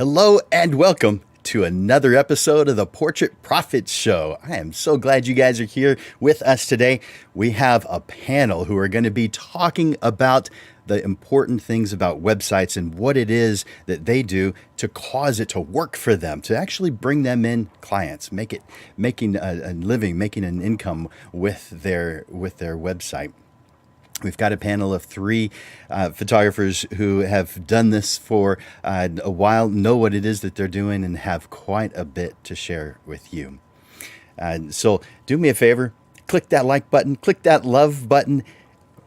Hello and welcome to another episode of the Portrait Profits Show. I am so glad you guys are here with us today. We have a panel who are going to be talking about the important things about websites and what it is that they do to cause it to work for them, to actually bring them in clients, making a living, making an income with their website. We've got a panel of three photographers who have done this for a while, know what it is that they're doing, and have quite a bit to share with you. So do me a favor, click that like button, click that love button,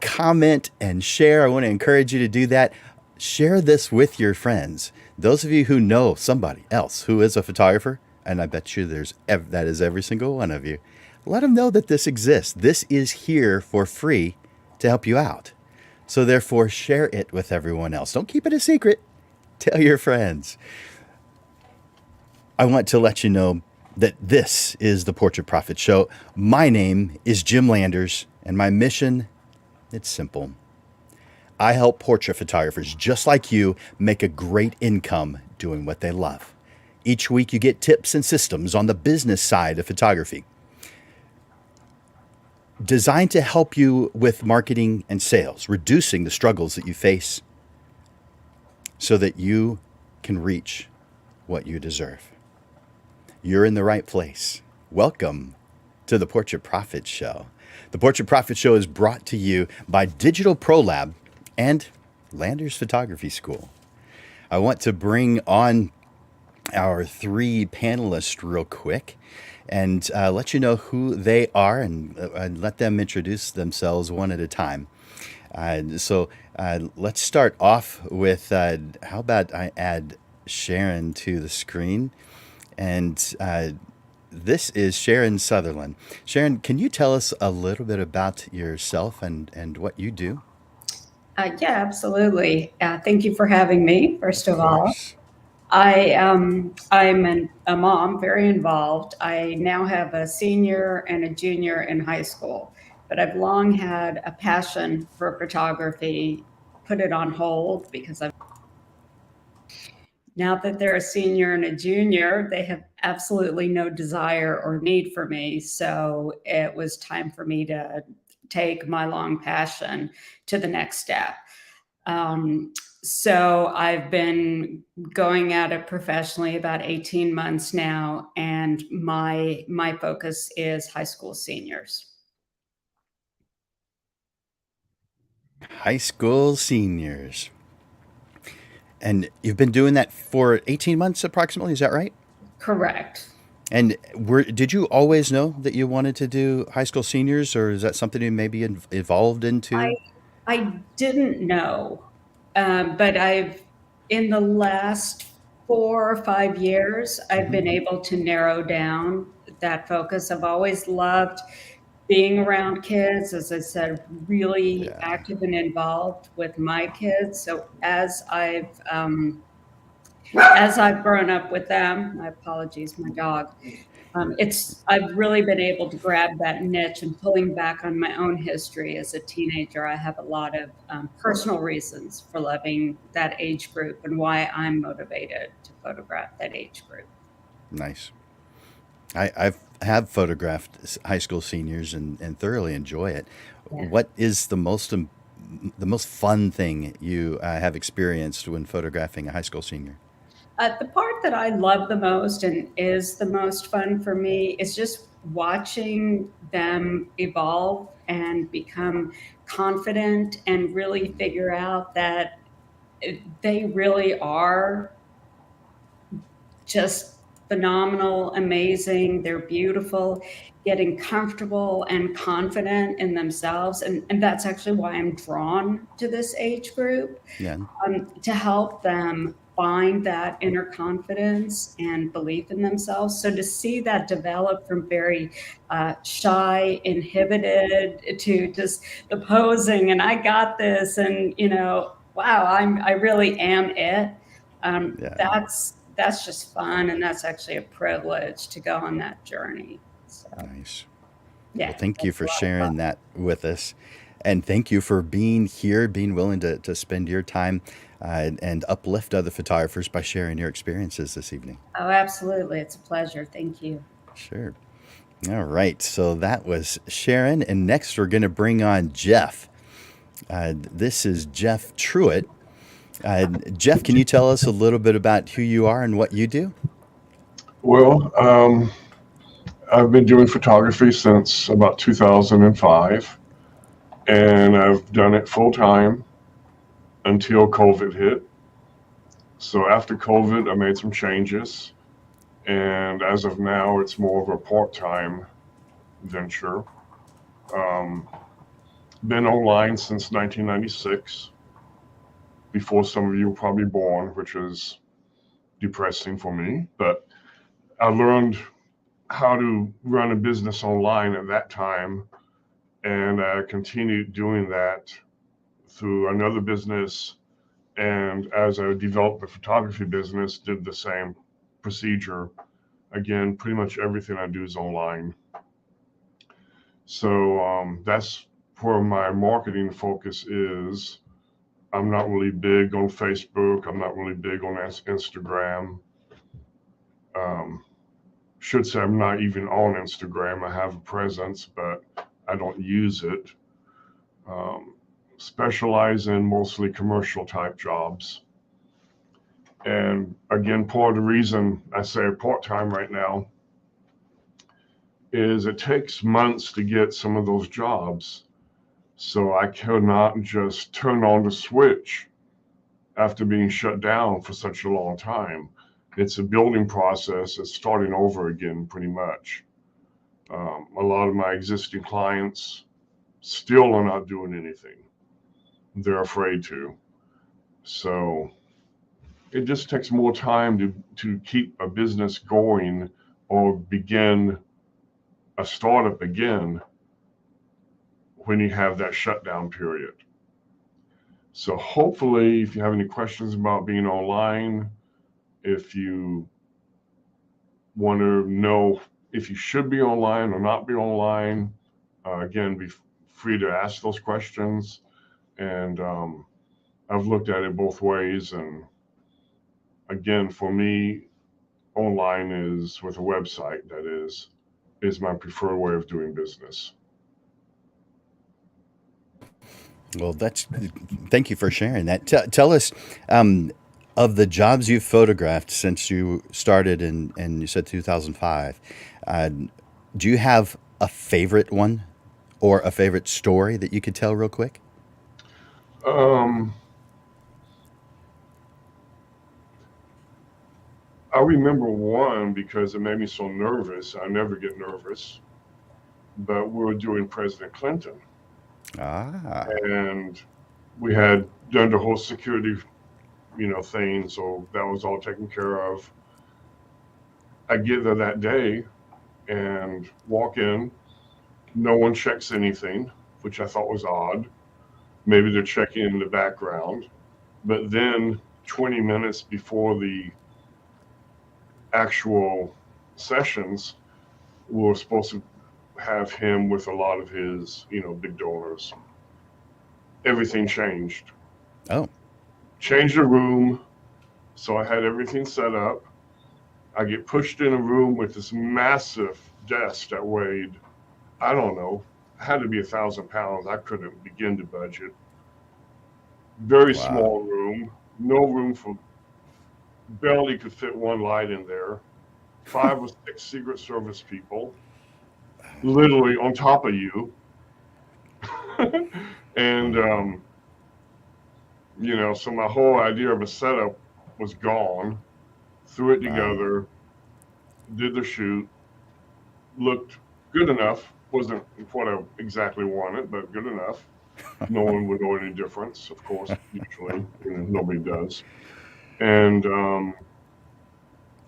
comment and share. I want to encourage you to do that. Share this with your friends. Those of you who know somebody else who is a photographer, and I bet you that is every single one of you, let them know that this exists. This is here for free to help you out. So therefore, share it with everyone else. Don't keep it a secret. Tell your friends. I want to let you know that this is the Portrait Profit Show. My name is Jim Landers, and my mission, it's simple. I help portrait photographers just like you make a great income doing what they love. Each week you get tips and systems on the business side of photography, designed to help you with marketing and sales, reducing the struggles that you face so that you can reach what you deserve. You're in the right place. Welcome to the Portrait Profit Show. The Portrait Profit Show is brought to you by Digital Pro Lab and Landers Photography School. I want to bring on our three panelists real quick and let you know who they are and let them introduce themselves one at a time. So let's start off with, how about I add Sharon to the screen? And this is Sharon Sutherland. Sharon, can you tell us a little bit about yourself and what you do? Yeah, absolutely. Thank you for having me, first of all. Course. I'm a mom, very involved. I now have a senior and a junior in high school, but I've long had a passion for photography, put it on hold because now that they're a senior and a junior, they have absolutely no desire or need for me. So it was time for me to take my long passion to the next step. So I've been going at it professionally about 18 months now, and my focus is high school seniors. High school seniors. And you've been doing that for 18 months approximately, is that right? Correct. And did you always know that you wanted to do high school seniors, or is that something you maybe evolved I into? I didn't know, but in the last 4 or 5 years, I've Hmm. been able to narrow down that focus. I've always loved being around kids, as I said, really Yeah. active and involved with my kids. So as I've grown up with them, my apologies, my dog. I've really been able to grab that niche and pulling back on my own history as a teenager. I have a lot of personal reasons for loving that age group and why I'm motivated to photograph that age group. Nice. I've have photographed high school seniors and thoroughly enjoy it. Yeah. What is the most fun thing you have experienced when photographing a high school senior? The part that I love the most and is the most fun for me is just watching them evolve and become confident and really figure out that they really are just phenomenal, amazing. They're beautiful, getting comfortable and confident in themselves. And that's actually why I'm drawn to this age group, Yeah. to help them find that inner confidence and belief in themselves. So to see that develop from very shy, inhibited to just the posing and I got this, and wow, I really am it. Yeah. That's just fun, and that's actually a privilege to go on that journey. So Nice. Well, yeah, thank you that's a for lot of fun. sharing that with us. And thank you for being here, being willing to spend your time. and uplift other photographers by sharing your experiences this evening. Oh, absolutely. It's a pleasure. Thank you. Sure. All right. So that was Sharon. And next, we're going to bring on Jeff. This is Jeff Truitt. Jeff, can you tell us a little bit about who you are and what you do? Well, I've been doing photography since about 2005, and I've done it full time until COVID hit. So after COVID, I made some changes, and as of now, it's more of a part-time venture. Um, been online since 1996, before some of you were probably born, which is depressing for me. But I learned how to run a business online at that time, and I continued doing that through another business. And as I developed the photography business, did the same procedure. Again, pretty much everything I do is online. So that's where my marketing focus is. I'm not really big on Facebook. I'm not really big on Instagram. Um, should say I'm not even on Instagram. I have a presence, but I don't use it. Um, specialize in mostly commercial type jobs. And again, part of the reason I say part-time right now is it takes months to get some of those jobs. So I cannot just turn on the switch after being shut down for such a long time. It's a building process. It's starting over again, pretty much. A lot of my existing clients still are not doing anything. They're afraid to. So it just takes more time to keep a business going or begin a startup again when you have that shutdown period. So hopefully, if you have any questions about being online, if you want to know if you should be online or not be online, again, be free to ask those questions. And I've looked at it both ways. And again, for me, online is with a website, that is my preferred way of doing business. Well, thank you for sharing that. Tell us of the jobs you've photographed since you started and you said 2005. Uh, do you have a favorite one or a favorite story that you could tell real quick? Um, I remember one because it made me so nervous. I never get nervous, but we were doing President Clinton, Ah, and we had done the whole security, thing, so that was all taken care of. I get there that day and walk in. No one checks anything, which I thought was odd. Maybe they're checking in the background. But then 20 minutes before the actual sessions, we were supposed to have him with a lot of his, big donors. Everything changed. oh, Changed the room. So I had everything set up. I get pushed in a room with this massive desk that weighed, I don't know, had to be 1,000 pounds. I couldn't begin to budget. Very wow. small room, no room for, barely could fit one light in there. 5 or 6 Secret Service people, literally on top of you. And, so my whole idea of a setup was gone. Threw it Wow. together, did the shoot, looked good enough. Wasn't what I exactly wanted, but good enough. No one would know any difference, of course, usually. Nobody does. And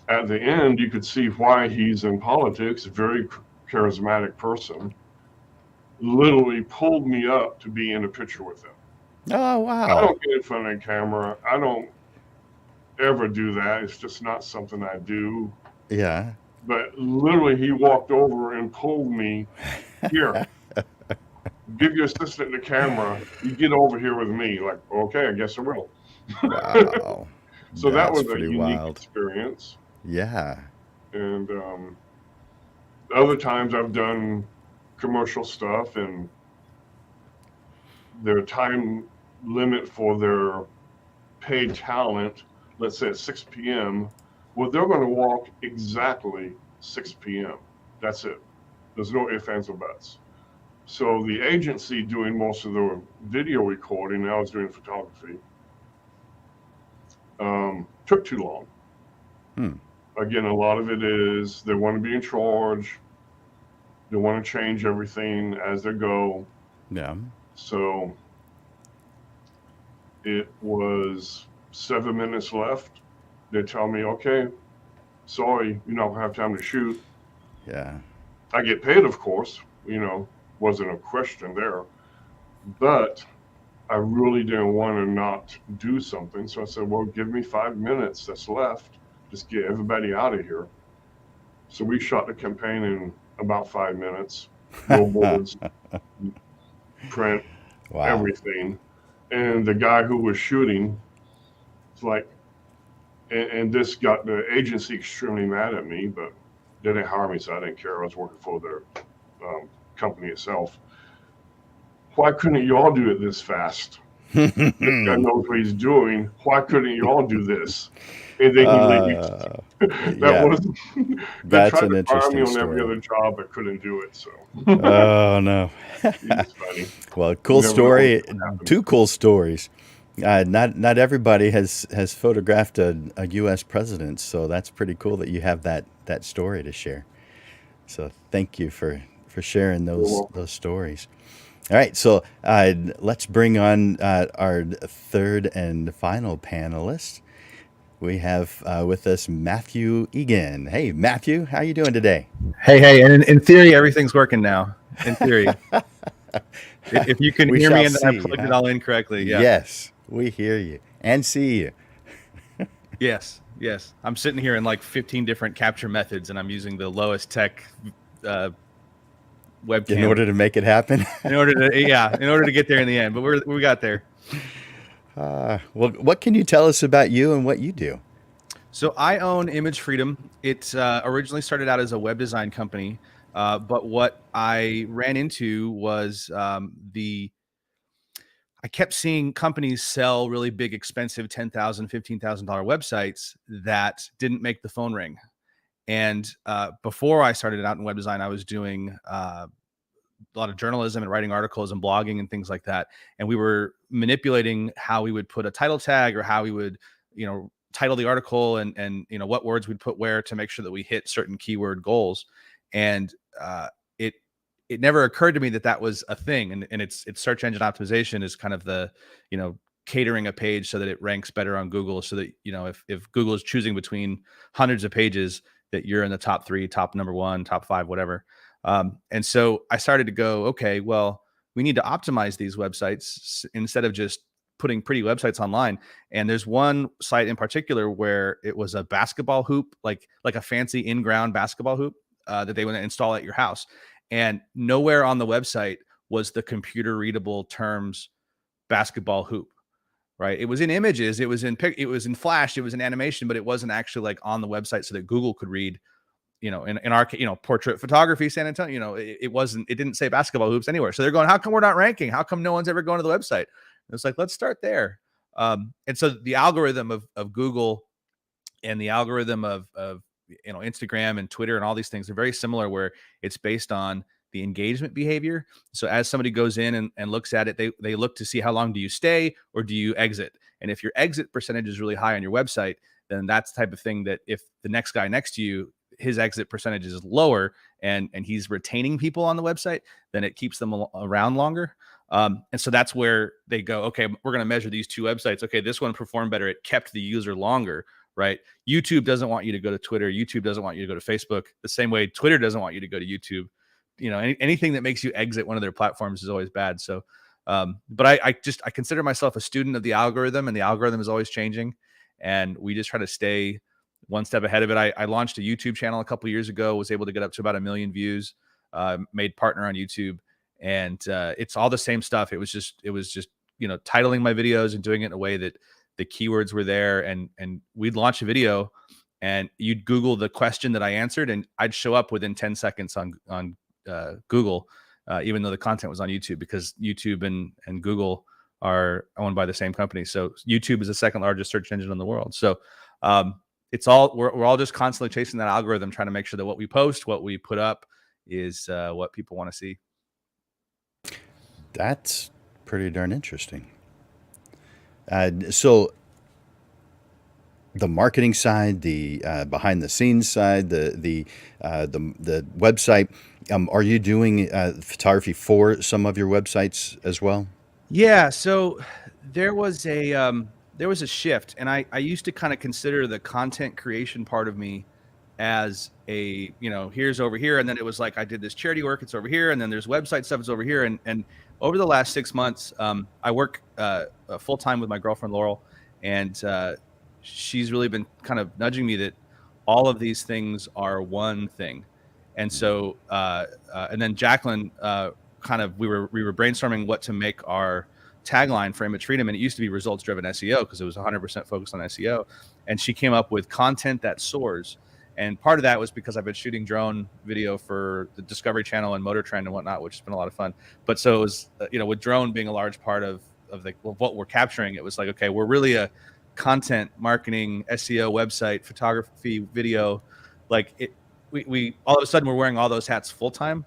at the end, you could see why he's in politics, a very charismatic person. Literally pulled me up to be in a picture with him. Oh, I wow. don't get in front of the camera. I don't ever do that. It's just not something I do. Yeah. But literally, he walked over and pulled me, here, give your assistant the camera. You get over here with me. Like, okay, I guess I will. Wow. So that That's was a pretty unique wild. experience. Yeah. And other times I've done commercial stuff, and their time limit for their paid talent, let's say at 6 p.m., well, they're going to walk exactly 6 p.m. That's it. There's no ifs, ands, or buts. So the agency doing most of the video recording, I was doing photography, took too long. Again, a lot of it is they want to be in charge. They want to change everything as they go. Yeah. So it was 7 minutes left. They tell me, okay, sorry, you don't have time to shoot. Yeah. I get paid, of course, wasn't a question there. But I really didn't want to not do something. So I said, well, give me 5 minutes that's left. Just get everybody out of here. So we shot the campaign in about 5 minutes. Billboards, print, Wow. everything. And the guy who was shooting, it's like, and this got the agency extremely mad at me, but they didn't hire me, so I didn't care. I was working for their company itself. Why couldn't you all do it this fast? This guy knows what he's doing. Why couldn't you all do this? And then he leaves. Yeah. Was they That's tried an to fire me interesting on every story. other job, but couldn't do it. So Oh no. it's funny. Well, cool You never know story. what's gonna happen. Two cool stories. Not everybody has photographed a U.S. president, so that's pretty cool that you have that story to share. So thank you for sharing You're those welcome. stories. All right, so let's bring on our third and final panelist. We have with us Matthew Egan. Hey, Matthew, how you doing today? Hey, and in theory, everything's working now. In theory, if you can We hear shall me and then I see, plugged huh? it all in correctly, yeah. Yes, we hear you and see you. Yes. I'm sitting here in like 15 different capture methods, and I'm using the lowest tech webcam In order to make it happen. in order to get there in the end. But we got there. Well, what can you tell us about you and what you do? So I own Image Freedom. It originally started out as a web design company, but what I ran into was I kept seeing companies sell really big, expensive $10,000, $15,000 websites that didn't make the phone ring. And before I started out in web design, I was doing a lot of journalism and writing articles and blogging and things like that. And we were manipulating how we would put a title tag or how we would, title the article and what words we'd put where to make sure that we hit certain keyword goals. And it never occurred to me that was a thing. And it's search engine optimization is kind of the, catering a page so that it ranks better on Google, so that, if Google is choosing between hundreds of pages, that you're in the top 3, top number 1, top 5, whatever. And so I started to go, okay, well, we need to optimize these websites instead of just putting pretty websites online. And there's one site in particular where it was a basketball hoop, like a fancy in-ground basketball hoop that they want to install at your house. And nowhere on the website was the computer readable terms basketball hoop, right? It was in images, it was in Flash, it was in animation, but it wasn't actually like on the website so that Google could read, in our, portrait photography, San Antonio, it didn't say basketball hoops anywhere. So they're going, how come we're not ranking? How come no one's ever going to the website? And it's like, let's start there. And so the algorithm of Google and the algorithm of Instagram and Twitter and all these things are very similar, where it's based on the engagement behavior. So as somebody goes in and looks at it, they look to see how long do you stay or do you exit. And if your exit percentage is really high on your website, then that's the type of thing that if the next guy next to you, his exit percentage is lower and he's retaining people on the website, then it keeps them around longer. And so that's where they go, okay, we're going to measure these two websites. Okay, this one performed better. It kept the user longer, right? YouTube doesn't want you to go to Twitter. YouTube doesn't want you to go to Facebook. The same way Twitter doesn't want you to go to YouTube. Anything that makes you exit one of their platforms is always bad. So, but I consider myself a student of the algorithm, and the algorithm is always changing. And we just try to stay one step ahead of it. I launched a YouTube channel a couple of years ago, was able to get up to about 1 million views, made partner on YouTube. And it's all the same stuff. It was just titling my videos and doing it in a way that the keywords were there, and we'd launch a video, and you'd Google the question that I answered, and I'd show up within 10 seconds on Google, even though the content was on YouTube, because YouTube and Google are owned by the same company. So YouTube is the second largest search engine in the world. So we're all just constantly chasing that algorithm, trying to make sure that what we post, what we put up, is what people want to see. That's pretty darn interesting. So the marketing side, the behind the scenes side, the website, are you doing photography for some of your websites as well? Yeah. So there was a shift, and I used to kind of consider the content creation part of me as a, here's over here, and then it was like I did this charity work, it's over here, and then there's website stuff, it's over here, and over the last 6 months, I work full time with my girlfriend Laurel, and she's really been kind of nudging me that all of these things are one thing. And so and then Jacqueline, we were brainstorming what to make our tagline for Image Freedom, and it used to be results driven SEO because it was 100% focused on SEO, and she came up with content that soars. And part of that was because I've been shooting drone video for the Discovery Channel and Motor Trend and whatnot, which has been a lot of fun. But so it was, with drone being a large part of what we're capturing, it was like, okay, we're really a content marketing, SEO, website, photography, video. Like we all of a sudden we're wearing all those hats full time.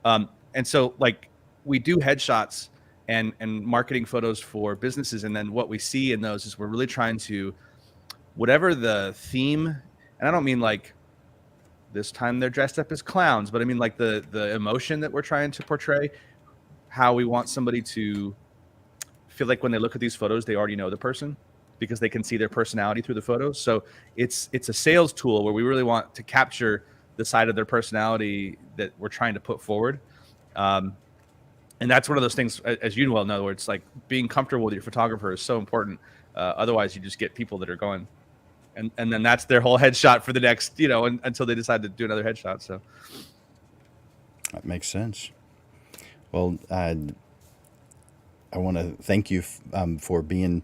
And so like we do headshots and marketing photos for businesses. And then what we see in those is we're really trying to, whatever the theme, and I don't mean like this time they're dressed up as clowns, but I mean like the emotion that we're trying to portray, how we want somebody to feel like when they look at these photos, they already know the person because they can see their personality through the photos. So it's a sales tool where we really want to capture the side of their personality that we're trying to put forward. And that's one of those things, as you well know, where it's like being comfortable with your photographer is so important. Otherwise you just get people that are going, and then that's their whole headshot for the next, until they decide to do another headshot. So that makes sense. Well, I want to thank you for being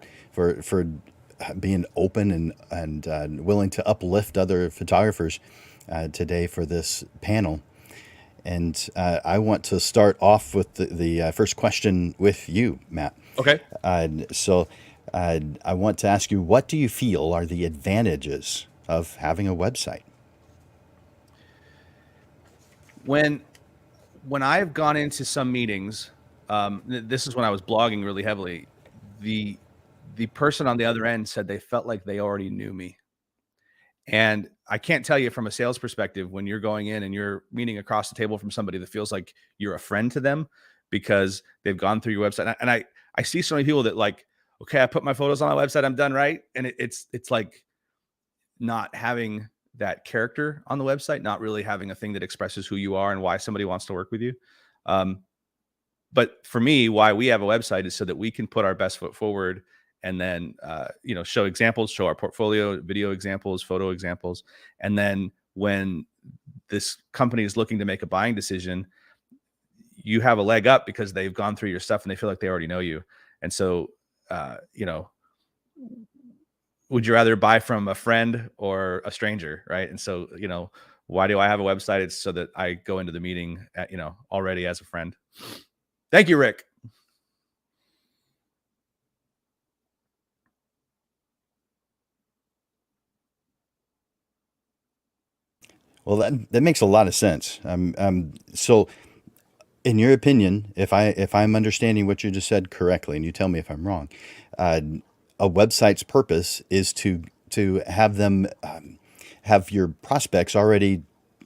being open and willing to uplift other photographers today for this panel. And I want to start off with the first question with you, Matt. Okay. So I want to ask you, what do you feel are the advantages of having a website? When I've gone into some meetings, this is when I was blogging really heavily, the person on the other end said they felt like they already knew me. And I can't tell you from a sales perspective, when you're going in and you're meeting across the table from somebody that feels like you're a friend to them because they've gone through your website. And I see so many people that like, okay, I put my photos on my website, I'm done, right? And it's like not having that character on the website, not really having a thing that expresses who you are and why somebody wants to work with you. But for me, why we have a website is so that we can put our best foot forward and then, show examples, show our portfolio, video examples, photo examples. And then when this company is looking to make a buying decision, you have a leg up because they've gone through your stuff and they feel like they already know you. And so, would you rather buy from a friend or a stranger, right? And so, why do I have a website? It's so that I go into the meeting, already as a friend. Thank you, Rick. Well, that makes a lot of sense. So, in your opinion, if I'm understanding what you just said correctly, and you tell me if I'm wrong, a website's purpose is to have them have your prospects already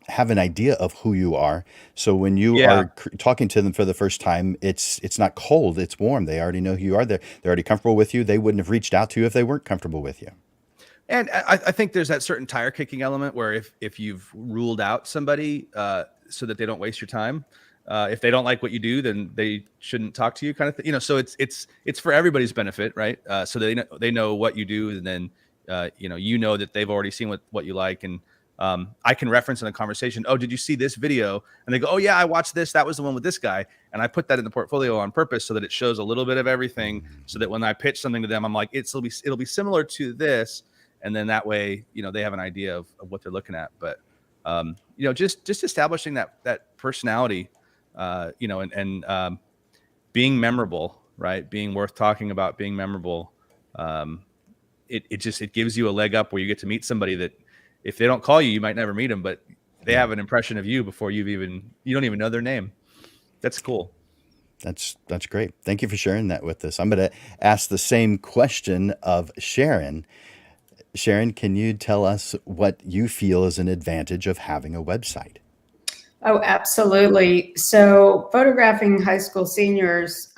have an idea of who you are. So when you are talking to them for the first time, it's not cold, it's warm. They already know who you are. They're already comfortable with you. They wouldn't have reached out to you if they weren't comfortable with you. And I think there's that certain tire kicking element where if you've ruled out somebody so that they don't waste your time, if they don't like what you do, then they shouldn't talk to you, kind of thing. So it's for everybody's benefit, right? So they know what you do, and then that they've already seen what you like, and I can reference in a conversation, oh, did you see this video? And they go, oh yeah, I watched this. That was the one with this guy. And I put that in the portfolio on purpose so that it shows a little bit of everything, so that when I pitch something to them, I'm like, it'll be similar to this. And then that way, they have an idea of what they're looking at. But, just establishing that personality, and being memorable, right? Being worth talking about, being memorable. It gives you a leg up where you get to meet somebody that, if they don't call you, you might never meet them, but they have an impression of you before you don't even know their name. That's cool. That's great. Thank you for sharing that with us. I'm going to ask the same question of Sharon. Sharon, can you tell us what you feel is an advantage of having a website? Oh, absolutely. So photographing high school seniors,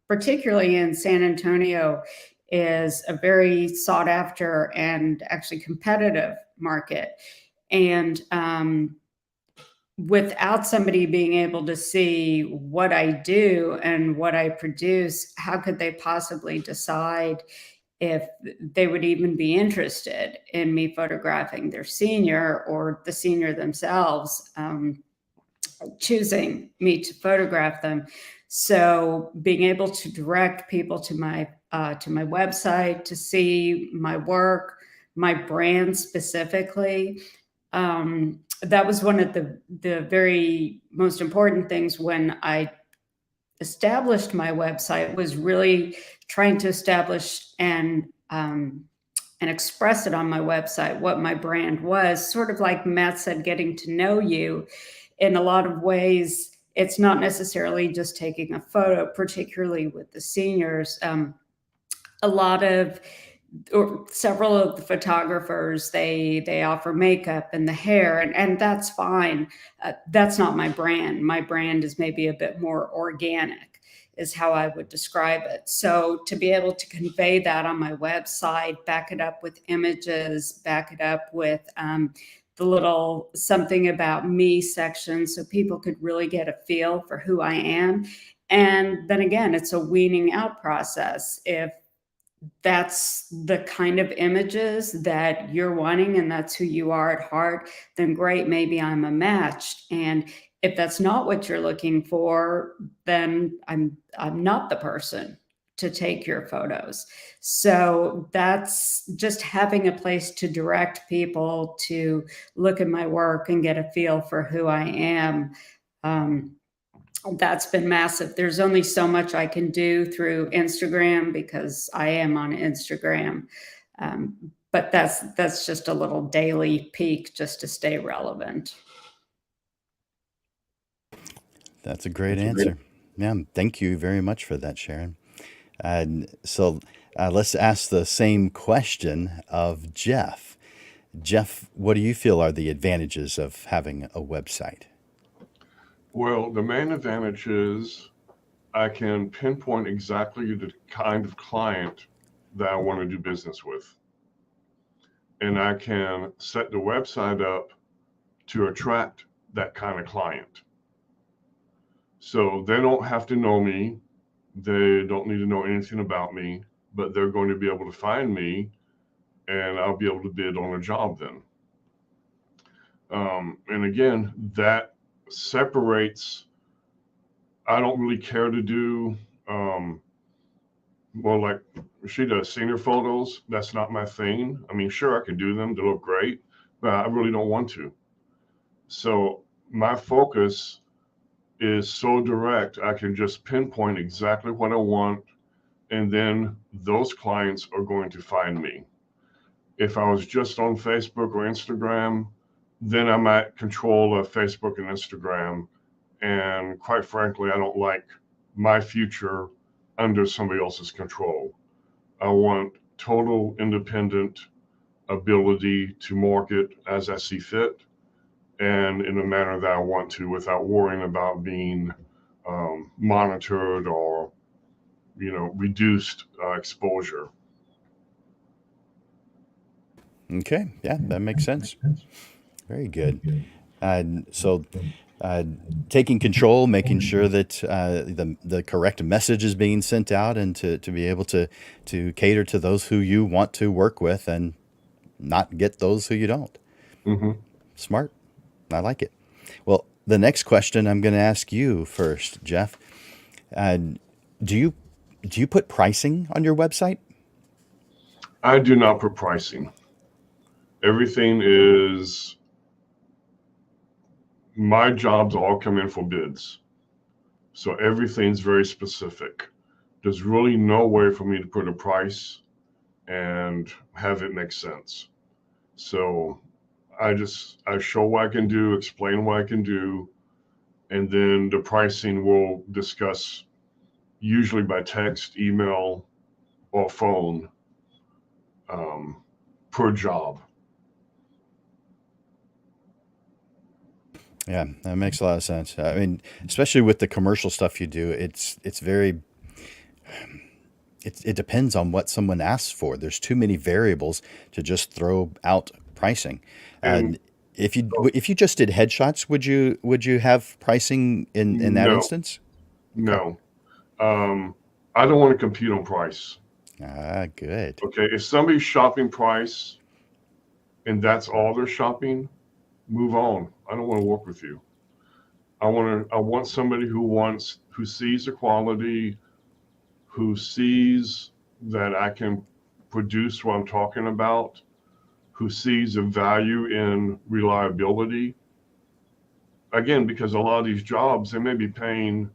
particularly in San Antonio, is a very sought after and actually competitive market. And without somebody being able to see what I do and what I produce, how could they possibly decide if they would even be interested in me photographing their senior or the senior themselves, choosing me to photograph them? So being able to direct people to my website to see my work, my brand specifically, that was one of the very most important things when I established my website, was really trying to establish and express it on my website, what my brand was. Sort of like Matt said, getting to know you. In a lot of ways, it's not necessarily just taking a photo, particularly with the seniors. A lot of, or several of the photographers, they offer makeup and the hair, and that's fine. That's not my brand. My brand is maybe a bit more organic, is how I would describe it. So to be able to convey that on my website, back it up with images, back it up with the little something about me section, so people could really get a feel for who I am. And then again, it's a weaning out process. If that's the kind of images that you're wanting and that's who you are at heart, then great, maybe I'm a match. And if that's not what you're looking for, then I'm not the person to take your photos. So that's just having a place to direct people to look at my work and get a feel for who I am. That's been massive. There's only so much I can do through Instagram because I am on Instagram. But that's just a little daily peak just to stay relevant. That's a great answer. Yeah, thank you very much for that, Sharon. So let's ask the same question of Jeff. Jeff, what do you feel are the advantages of having a website? Well, the main advantage is I can pinpoint exactly the kind of client that I want to do business with. And I can set the website up to attract that kind of client. So they don't have to know me. They don't need to know anything about me, but they're going to be able to find me and I'll be able to bid on a job then. And again, that separates. I don't really care to do, well, like she does senior photos. That's not my thing. I mean, sure, I can do them. They look great, but I really don't want to. So my focus is so direct. I can just pinpoint exactly what I want, and then those clients are going to find me. If I was just on Facebook or Instagram, then I might control Facebook and Instagram. And quite frankly, I don't like my future under somebody else's control. I want total independent ability to market as I see fit and in a manner that I want to, without worrying about being monitored or, reduced exposure. Okay, yeah, that makes sense. Very good. So taking control, making sure that the correct message is being sent out, and to be able to cater to those who you want to work with and not get those who you don't. Mm-hmm. Smart. I like it. Well, the next question I'm going to ask you first, Jeff. Uh, do you put pricing on your website? I do not put pricing. Everything is, my jobs all come in for bids. So everything's very specific. There's really no way for me to put a price and have it make sense. So I show what I can do, explain what I can do, and then the pricing we'll discuss usually by text, email, or phone per job. Yeah, that makes a lot of sense. I mean, especially with the commercial stuff you do, it's very it depends on what someone asks for. There's too many variables to just throw out pricing. And And if you just did headshots, would you have pricing in that no, instance? Okay. no, I don't want to compete on price. Ah, good. Okay, if somebody's shopping price and that's all they're shopping, move on. I don't want to work with you. I want somebody who sees the quality, who sees that I can produce what I'm talking about, who sees the value in reliability. Again, because a lot of these jobs, they may be paying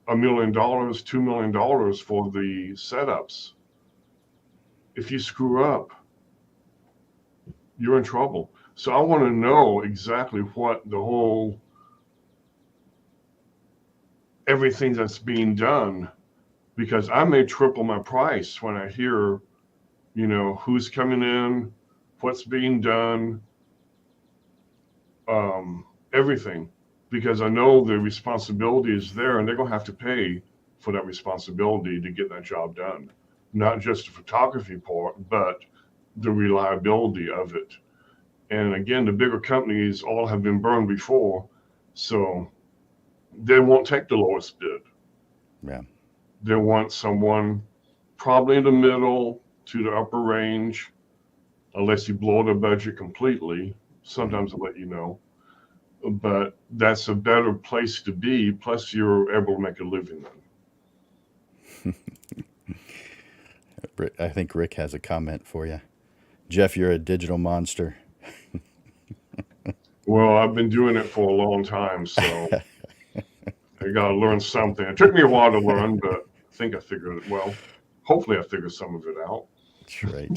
$1 million, $2 million for the setups. If you screw up, you're in trouble. So I want to know exactly what the whole, everything that's being done, because I may triple my price when I hear, who's coming in, what's being done, everything, because I know the responsibility is there and they're going to have to pay for that responsibility to get that job done. Not just the photography part, but the reliability of it. And again, the bigger companies all have been burned before, so they won't take the lowest bid. Yeah. They want someone probably in the middle to the upper range, unless you blow the budget completely. Sometimes I'll let you know. But that's a better place to be. Plus, you're able to make a living then. I think Rick has a comment for you. Jeff, you're a digital monster. Well, I've been doing it for a long time, so I got to learn something. It took me a while to learn, but I think I figured it. Well, hopefully I figured some of it out. That's right.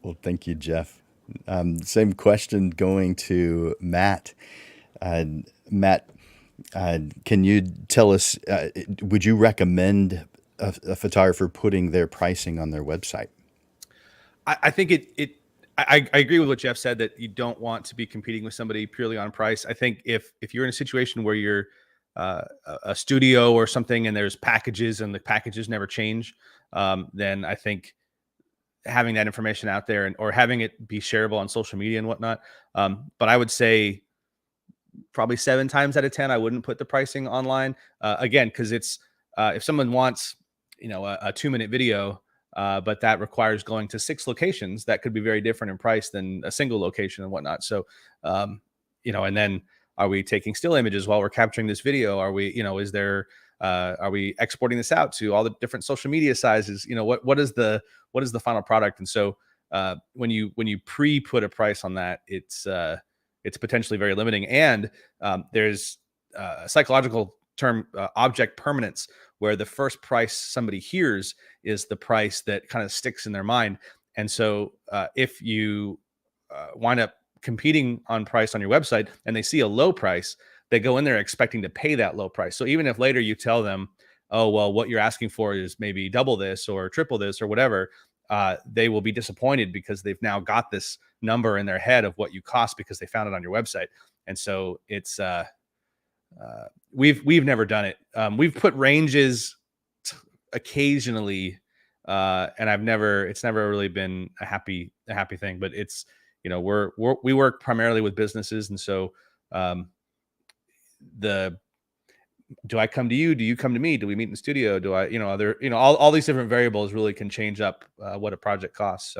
Well, thank you, Jeff. Same question going to Matt. Matt, can you tell us, would you recommend a photographer putting their pricing on their website? I think I agree with what Jeff said, that you don't want to be competing with somebody purely on price. I think if you're in a situation where you're a studio or something and there's packages and the packages never change, then I think having that information out there or having it be shareable on social media and whatnot. But I would say probably 7 times out of 10, I wouldn't put the pricing online. Again, because it's if someone wants, a 2-minute video, but that requires going to 6 locations, that could be very different in price than a single location and whatnot. So, and then are we taking still images while we're capturing this video? Are we, are we exporting this out to all the different social media sizes? What is the final product? And so when you put a price on that, it's potentially very limiting. And there's a psychological term, object permanence, where the first price somebody hears is the price that kind of sticks in their mind. And so if you wind up competing on price on your website and they see a low price, they go in there expecting to pay that low price. So even if later you tell them, oh, well, what you're asking for is maybe double this or triple this or whatever, they will be disappointed because they've now got this number in their head of what you cost because they found it on your website. And so it's we've never done it. We've put ranges occasionally, and it's never really been a happy thing. But it's we work primarily with businesses, and so do I come to you? Do you come to me? Do we meet in the studio? Do I, all these different variables really can change up what a project costs.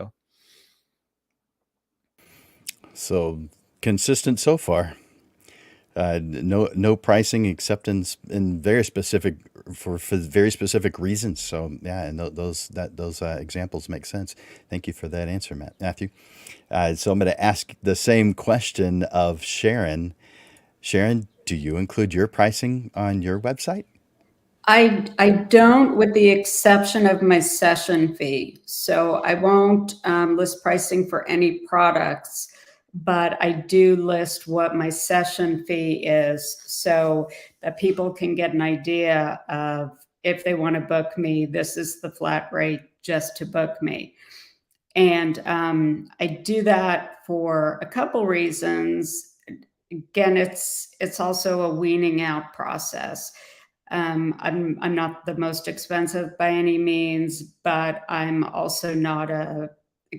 So Consistent so far. No pricing except in very specific for very specific reasons. So yeah, and those examples make sense. Thank you for that answer, Matthew. So I'm going to ask the same question of Sharon. Sharon, do you include your pricing on your website? I don't, with the exception of my session fee. So I won't list pricing for any products, but I do list what my session fee is so that people can get an idea of if they want to book me, this is the flat rate just to book me. And I do that for a couple reasons. Again, it's also a weaning out process. I'm not the most expensive by any means, but I'm also not a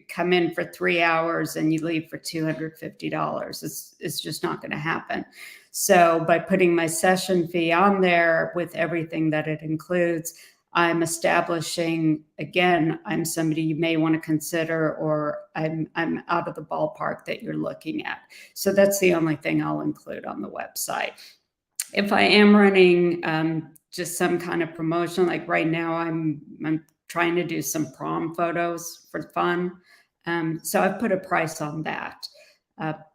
come in for 3 hours and you leave for $250. It's just not going to happen. So by putting my session fee on there with everything that it includes, I'm establishing, again, I'm somebody you may want to consider, or I'm out of the ballpark that you're looking at. So that's the only thing I'll include on the website. If I am running just some kind of promotion, like right now, I'm trying to do some prom photos for fun. So I've put a price on that,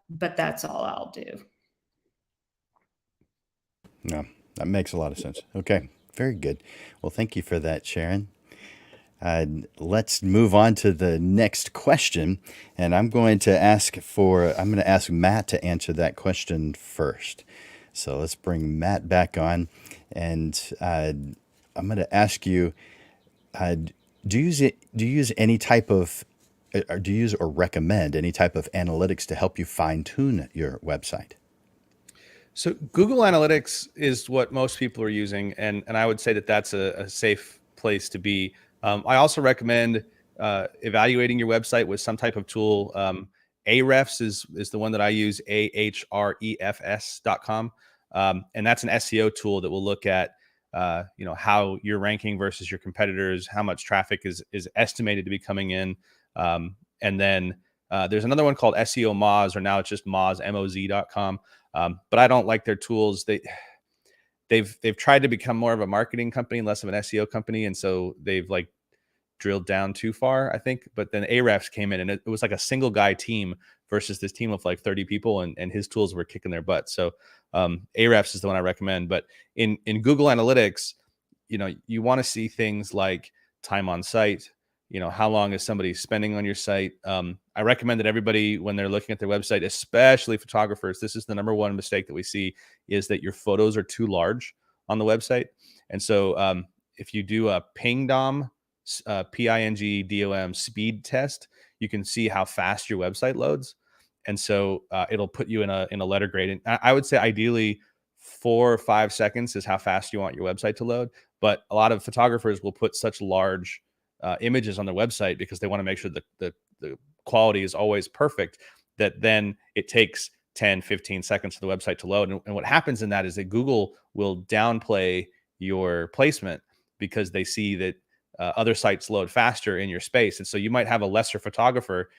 but that's all I'll do. No, that makes a lot of sense. Okay, very good. Well, thank you for that, Sharon. Let's move on to the next question, and I'm going to ask Matt to answer that question first. So let's bring Matt back on, and I'm going to ask you: do you use any type of, or do you use or recommend any type of analytics to help you fine tune your website? So Google Analytics is what most people are using, and I would say that that's a safe place to be. I also recommend evaluating your website with some type of tool. Ahrefs is the one that I use, ahrefs.com. And that's an SEO tool that will look at how you're ranking versus your competitors, how much traffic is estimated to be coming in. And then there's another one called SEO Moz, or now it's just Moz, moz.com. But I don't like their tools. They've tried to become more of a marketing company, less of an SEO company, and so they've like drilled down too far, I think. But then Ahrefs came in, and it was like a single guy team versus this team of like 30 people, and his tools were kicking their butt. So Ahrefs is the one I recommend. But in Google Analytics, you want to see things like time on site. How long is somebody spending on your site? I recommend that everybody, when they're looking at their website, especially photographers, this is the number one mistake that we see, is that your photos are too large on the website. And so if you do a Pingdom, Pingdom speed test, you can see how fast your website loads. And so it'll put you in a letter grade. And I would say ideally 4 or 5 seconds is how fast you want your website to load. But a lot of photographers will put such large images on their website because they want to make sure that the quality is always perfect, that then it takes 10, 15 seconds for the website to load. And what happens in that is that Google will downplay your placement because they see that other sites load faster in your space. And so you might have a lesser photographer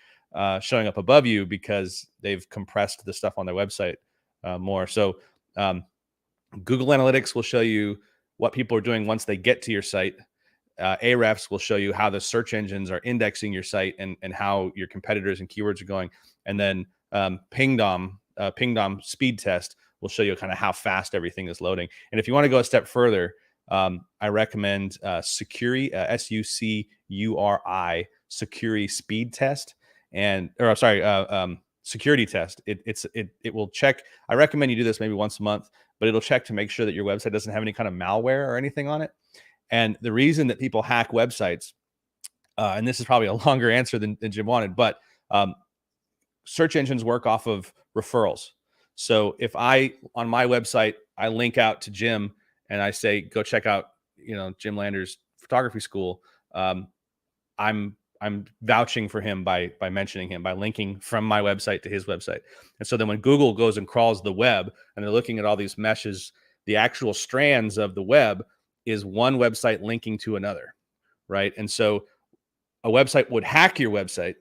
showing up above you because they've compressed the stuff on their website more. So Google Analytics will show you what people are doing once they get to your site. Ahrefs will show you how the search engines are indexing your site and how your competitors and keywords are going. And then Pingdom speed test will show you kind of how fast everything is loading. And if you want to go a step further, I recommend Sucuri, SUCURI, Sucuri speed test, security test. It will check. I recommend you do this maybe once a month, but it'll check to make sure that your website doesn't have any kind of malware or anything on it. And the reason that people hack websites, and this is probably a longer answer than Jim wanted, but search engines work off of referrals. So if on my website, I link out to Jim and I say, go check out, Jim Lander's photography school, I'm vouching for him by mentioning him, by linking from my website to his website. And so then when Google goes and crawls the web and they're looking at all these meshes, the actual strands of the web is one website linking to another, right? And so a website would hack your website.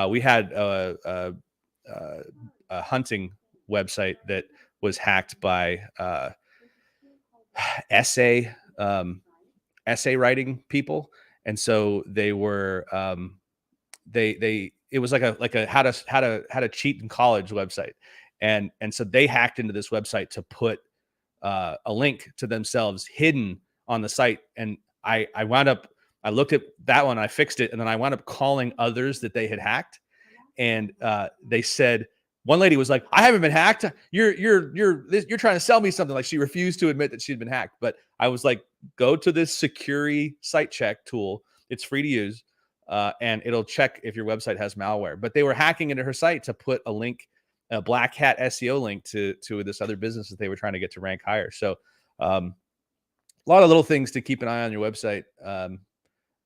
We had a hunting website that was hacked by essay writing people, and so they were they it was like a how to cheat in college website, and so they hacked into this website to put a link to themselves hidden on the site, and I looked at that one, I fixed it, and then I wound up calling others that they had hacked, and they said, one lady was like, "I haven't been hacked. You're trying to sell me something." Like, she refused to admit that she'd been hacked. But I was like, "Go to this Securi site check tool. It's free to use, and it'll check if your website has malware." But they were hacking into her site to put a link, a black hat SEO link to this other business that they were trying to get to rank higher. So, a lot of little things to keep an eye on your website.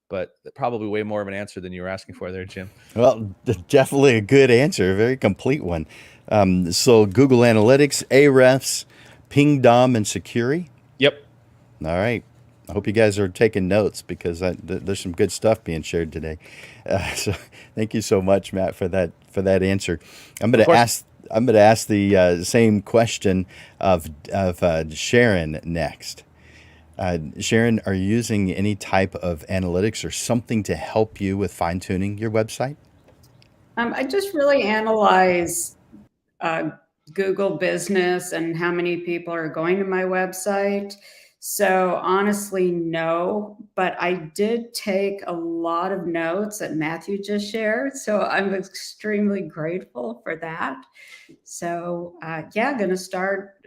But probably way more of an answer than you were asking for there, Jim. Well, definitely a good answer, a very complete one. So Google Analytics, Ahrefs, Pingdom, and Securi. Yep. All right. I hope you guys are taking notes, because there's some good stuff being shared today. So thank you so much, Matt, for that answer. I'm going to ask the same question of Sharon next. Sharon, are you using any type of analytics or something to help you with fine-tuning your website? I just really analyze Google Business and how many people are going to my website. So honestly, no, but I did take a lot of notes that Matthew just shared. So I'm extremely grateful for that. So yeah, gonna start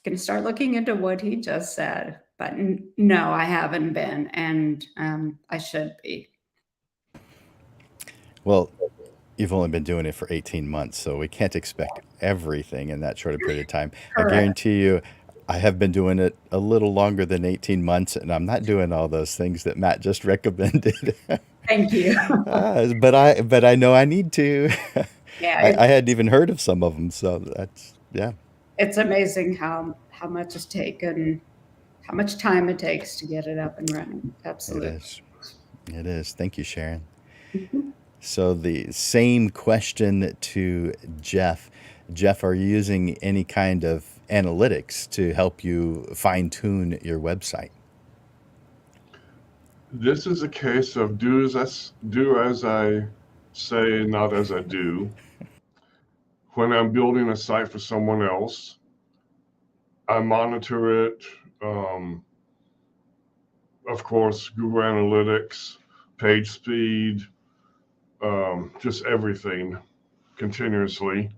looking into what he just said. But no, I haven't been, and I should be. Well, you've only been doing it for 18 months, so we can't expect everything in that short a period of time. I guarantee you, I have been doing it a little longer than 18 months, and I'm not doing all those things that Matt just recommended. Thank you. But I know I need to. Yeah, I hadn't even heard of some of them, so that's, yeah. it's amazing how much it's taken, how much time it takes to get it up and running. Absolutely. It is. Thank you, Sharon. Mhm. So the same question to Jeff. Jeff, are you using any kind of analytics to help you fine-tune your website? This is a case of do as I say, not as I do. When I'm building a site for someone else, I monitor it. Of course, Google Analytics, page speed, just everything continuously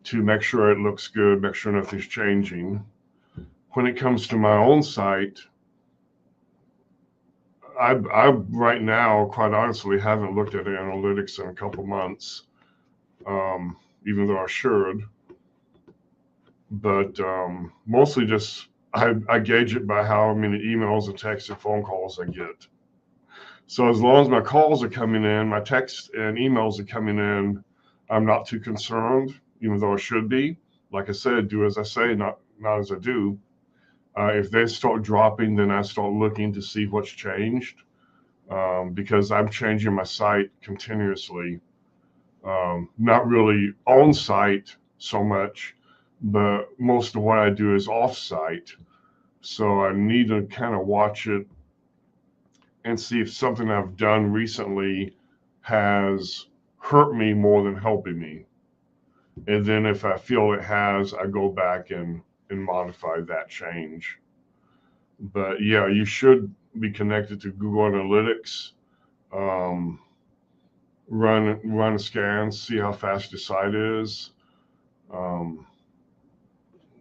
to make sure it looks good, make sure nothing's changing. When it comes to my own site, I right now, quite honestly, haven't looked at analytics in a couple months, even though I should. But mostly just I gauge it by how many emails and texts and phone calls I get. So as long as my calls are coming in, my texts and emails are coming in, I'm not too concerned, even though I should be. Like I said, do as I say, not as I do. If they start dropping, then I start looking to see what's changed, because I'm changing my site continuously. Not really on site so much, but most of what I do is off site. So I need to kind of watch it and see if something I've done recently has hurt me more than helping me. And then if I feel it has, I go back and modify that change. But yeah, you should be connected to Google Analytics. Run a scan, see how fast your site is. The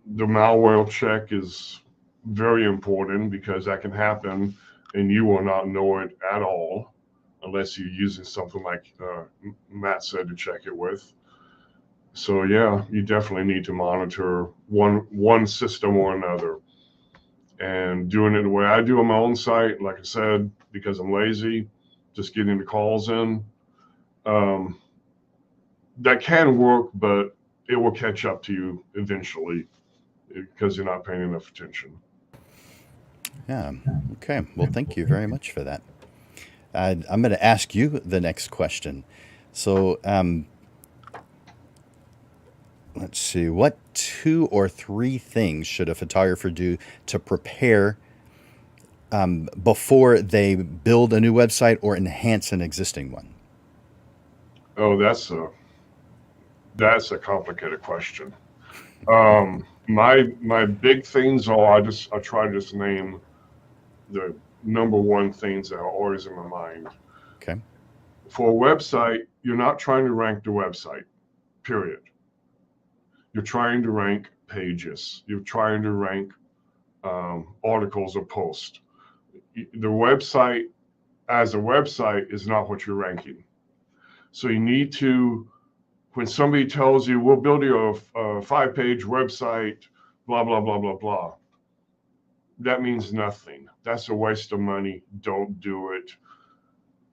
malware check is very important, because that can happen and you will not know it at all unless you're using something like Matt said to check it with. So yeah, you definitely need to monitor one system or another. And doing it the way I do on my own site, like I said, because I'm lazy, just getting the calls in, that can work, but it will catch up to you eventually because you're not paying enough attention. Yeah. Okay. Well, thank you very much for that. I'm going to ask you the next question. So, let's see, what 2 or 3 things should a photographer do to prepare before they build a new website or enhance an existing one? Oh, that's a complicated question. My big things are I try to just name the number one things that are always in my mind. Okay. For a website, you're not trying to rank the website, period. You're trying to rank pages. You're trying to rank articles or posts. The website as a website is not what you're ranking. So you need to, when somebody tells you, we'll build you a 5-page website, blah, blah, blah, blah, blah, that means nothing. That's a waste of money. Don't do it.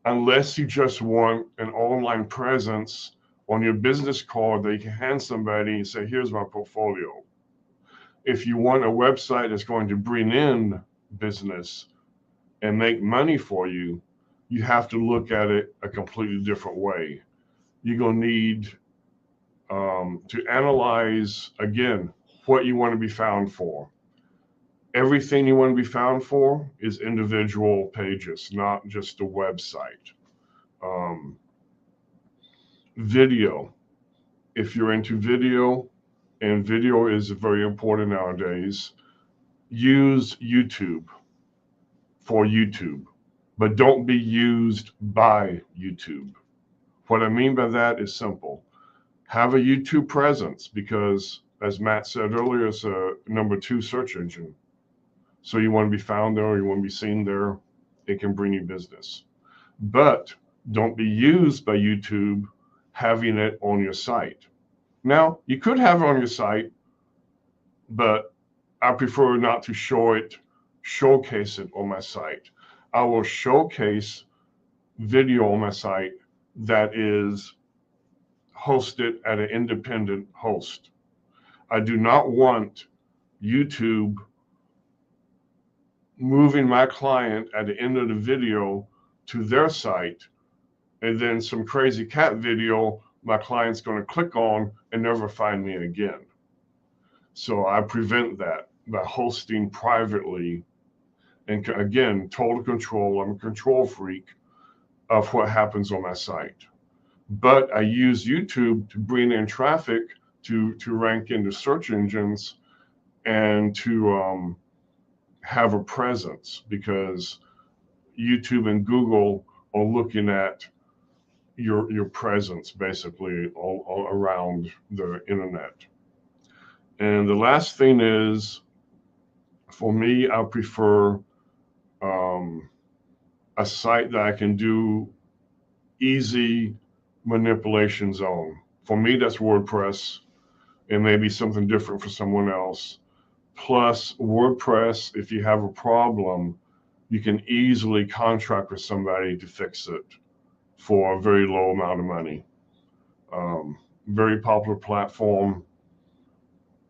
Unless you just want an online presence on your business card that you can hand somebody and say, here's my portfolio. If you want a website that's going to bring in business and make money for you, you have to look at it a completely different way. You're going to need to analyze, again, what you want to be found for. Everything you want to be found for is individual pages, not just a website. Video. If you're into video, and video is very important nowadays, use YouTube for YouTube, but don't be used by YouTube. What I mean by that is simple. Have a YouTube presence because, as Matt said earlier, it's a number 2 search engine. So you want to be found there, you want to be seen there, it can bring you business. But don't be used by YouTube having it on your site. Now, you could have it on your site, but I prefer not to showcase it on my site. I will showcase video on my site that is hosted at an independent host. I do not want YouTube moving my client at the end of the video to their site, and then some crazy cat video my client's going to click on and never find me again. So I prevent that by hosting privately. And again, total control. I'm a control freak of what happens on my site. But I use YouTube to bring in traffic to rank into search engines and to have a presence, because YouTube and Google are looking at your presence basically all around the internet. And the last thing is, for me, I prefer a site that I can do easy manipulations on. For me, that's WordPress. It may be something different for someone else. Plus, WordPress, if you have a problem, you can easily contract with somebody to fix it for a very low amount of money. Very popular platform,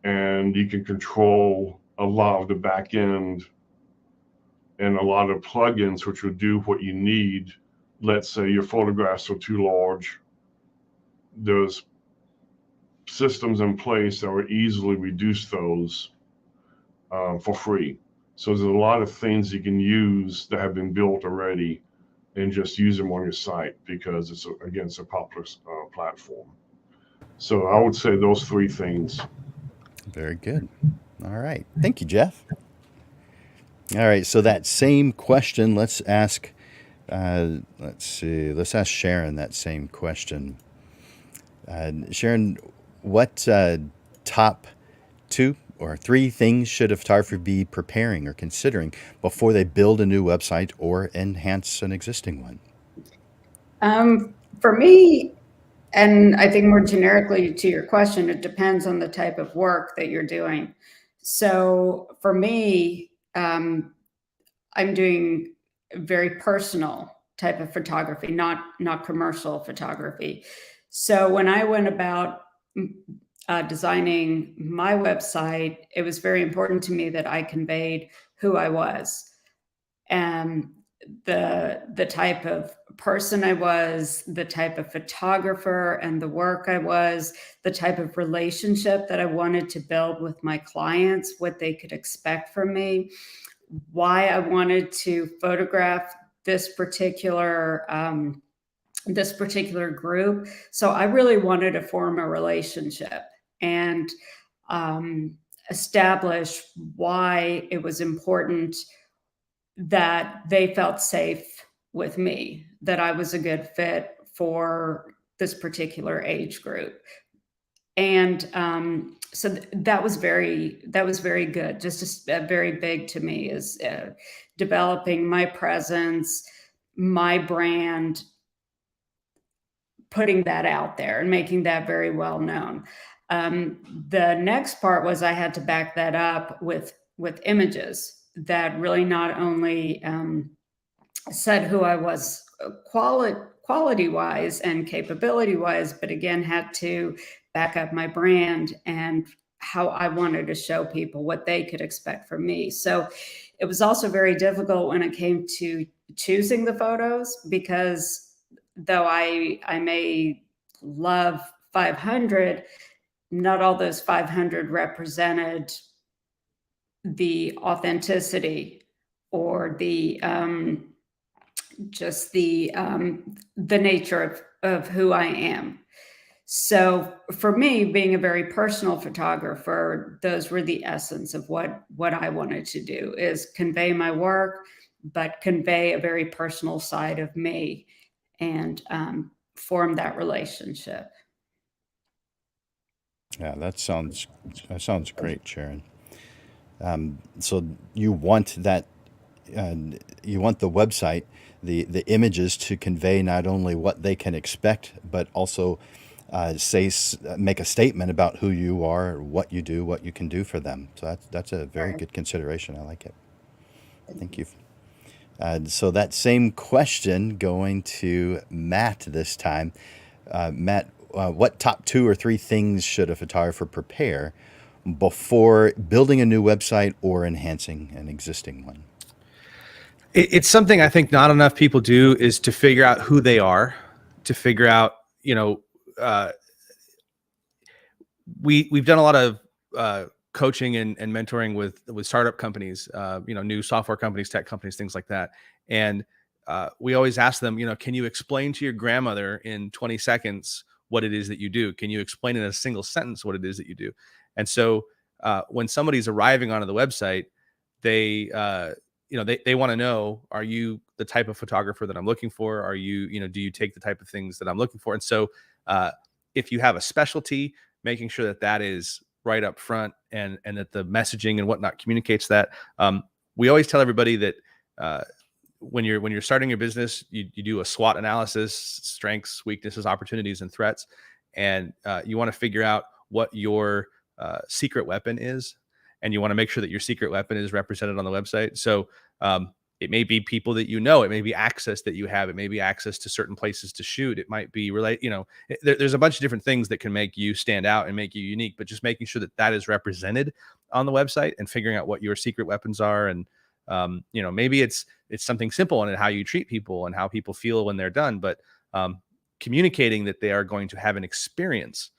and you can control a lot of the back end and a lot of plugins which will do what you need. Let's say your photographs are too large. There's systems in place that will easily reduce those for free. So there's a lot of things you can use that have been built already and just use them on your site because it's a popular platform. So I would say those 3 things. Very good. All right. Thank you, Jeff. All right. So that same question, let's ask Sharon that same question. Sharon, what top 2 or 3 things should a photographer be preparing or considering before they build a new website or enhance an existing one? For me, and I think more generically to your question, it depends on the type of work that you're doing. So for me, I'm doing very personal type of photography, not commercial photography. So when I went about designing my website, it was very important to me that I conveyed who I was and the type of person I was, the type of photographer and the work I was, the type of relationship that I wanted to build with my clients, what they could expect from me, why I wanted to photograph this particular group. So I really wanted to form a relationship and establish why it was important that they felt safe with me, that I was a good fit for this particular age group. And that was very good. Just very big to me is developing my presence, my brand, putting that out there and making that very well known. The next part was I had to back that up with images that really not only said who I was quality wise and capability wise, but again had to back up my brand and how I wanted to show people what they could expect from me. So it was also very difficult when it came to choosing the photos, because though I may love 500, not all those 500 represented the authenticity or the just the nature of who I am. So for me, being a very personal photographer, those were the essence of what I wanted to do, is convey my work, but convey a very personal side of me and form that relationship. Yeah, that sounds great, Sharon. So you want that, you want the website, the images to convey not only what they can expect, but also make a statement about who you are, what you do, what you can do for them. So that's a very good consideration. I like it. Thank you. So that same question going to Matt this time. Matt, what top 2 or 3 things should a photographer prepare before building a new website or enhancing an existing one? It's something I think not enough people do, is to figure out who they are, to figure out, we've done a lot of coaching and mentoring with startup companies, new software companies, tech companies, things like that. And we always ask them, can you explain to your grandmother in 20 seconds what it is that you do? Can you explain in a single sentence what it is that you do? And so when somebody's arriving onto the website, they want to know, are you the type of photographer that I'm looking for? Are you, do you take the type of things that I'm looking for? And so if you have a specialty, making sure that is right up front, and that the messaging and whatnot communicates that. We always tell everybody that when you're starting your business, you do a SWOT analysis: strengths, weaknesses, opportunities, and threats. And you want to figure out what your secret weapon is, and you want to make sure that your secret weapon is represented on the website. So it may be people that it may be access that you have, it may be access to certain places to shoot, it might be there's a bunch of different things that can make you stand out and make you unique, but just making sure that is represented on the website and figuring out what your secret weapons are. And maybe it's something simple in how you treat people and how people feel when they're done, but communicating that they are going to have an experience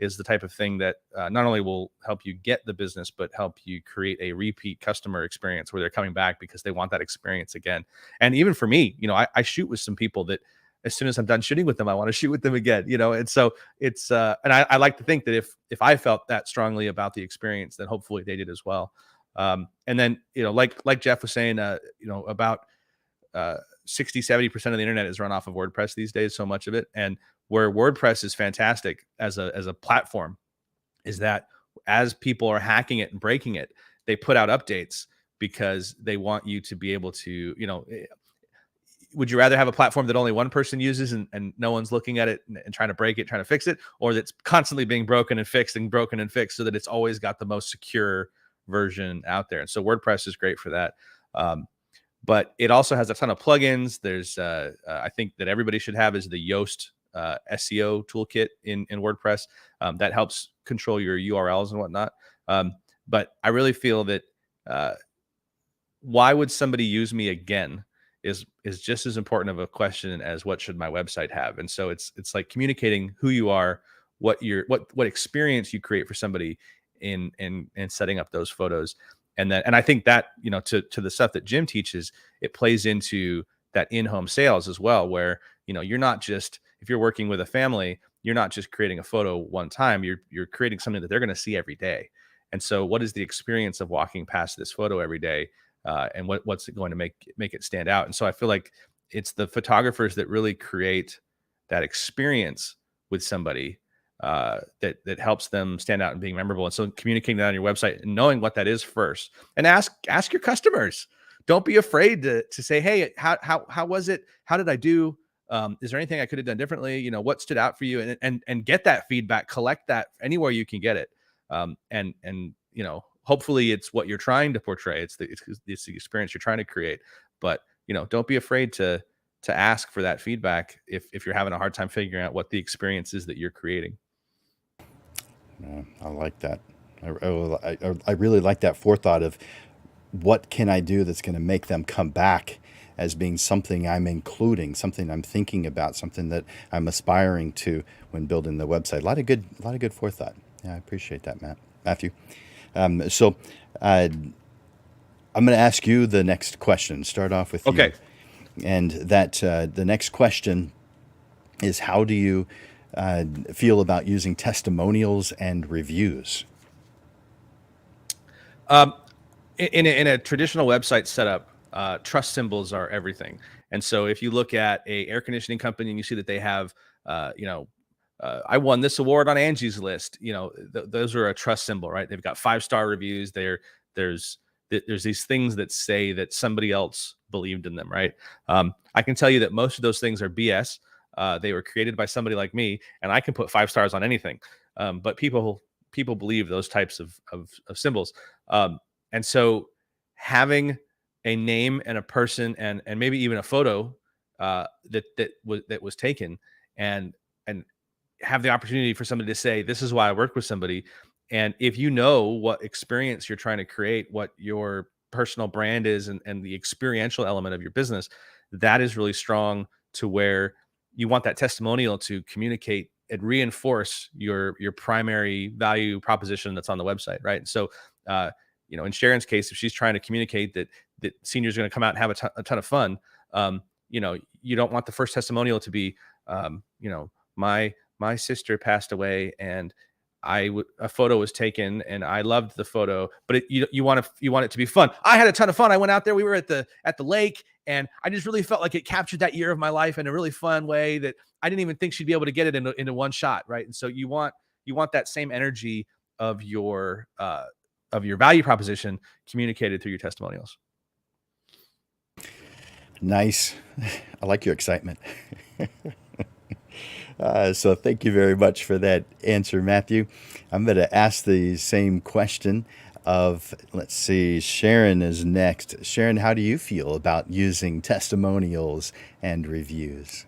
is the type of thing that not only will help you get the business, but help you create a repeat customer experience where they're coming back because they want that experience again. And even for me, I shoot with some people that as soon as I'm done shooting with them, I want to shoot with them again, and so it's, and I like to think that if I felt that strongly about the experience, then hopefully they did as well. And then, like Jeff was saying, about 60-70% of the internet is run off of WordPress these days, so much of it. And where WordPress is fantastic as a platform is that as people are hacking it and breaking it, they put out updates because they want you to be able to, would you rather have a platform that only one person uses and no one's looking at it and trying to break it, trying to fix it, or that's constantly being broken and fixed so that it's always got the most secure version out there? And so WordPress is great for that. But it also has a ton of plugins. There's, I think that everybody should have is the Yoast SEO toolkit in WordPress that helps control your URLs and whatnot. But I really feel that why would somebody use me again is just as important of a question as what should my website have. And so it's like communicating who you are, what experience you create for somebody in setting up those photos. And I think that, to the stuff that Jim teaches, it plays into that in-home sales as well, where, you're not just, if you're working with a family, you're not just creating a photo one time, you're creating something that they're going to see every day. And so what is the experience of walking past this photo every day? And what's it going to make it stand out? And so I feel like it's the photographers that really create that experience with somebody that helps them stand out and being memorable. And so communicating that on your website and knowing what that is first, and ask your customers. Don't be afraid to say, hey, how was it? How did I do? Is there anything I could have done differently? What stood out for you? And get that feedback, collect that anywhere you can get it. And hopefully it's what you're trying to portray. It's the experience you're trying to create. But don't be afraid to ask for that feedback if you're having a hard time figuring out what the experience is that you're creating. I like that. I really like that forethought of what can I do that's going to make them come back as being something I'm including, something I'm thinking about, something that I'm aspiring to when building the website. A lot of good forethought. Yeah, I appreciate that, Matthew. So I'm going to ask you the next question. Start off with Okay. you. And that the next question is, how do you feel about using testimonials and reviews? In a traditional website setup, trust symbols are everything. And so if you look at a air conditioning company and you see that they have, I won this award on Angie's List, those are a trust symbol, right? They've got 5-star reviews. There's these things that say that somebody else believed in them, right? I can tell you that most of those things are BS. They were created by somebody like me, and I can put 5 stars on anything. But people believe those types of symbols. And so having a name and a person and maybe even a photo that was taken and have the opportunity for somebody to say, this is why I work with somebody. And if you know what experience you're trying to create, what your personal brand is, and the experiential element of your business, that is really strong, to where you want that testimonial to communicate and reinforce your primary value proposition that's on the website, right? And so, in Sharon's case, if she's trying to communicate that seniors are going to come out and have a ton of fun, you don't want the first testimonial to be, my sister passed away and a photo was taken and I loved the photo, but you want it to be fun. I had a ton of fun. I went out there. We were at the lake, and I just really felt like it captured that year of my life in a really fun way that I didn't even think she'd be able to get it into one shot, right? And so you want that same energy of your value proposition communicated through your testimonials. Nice. I like your excitement. So thank you very much for that answer, Matthew. I'm going to ask the same question of, let's see, Sharon is next. Sharon, how do you feel about using testimonials and reviews?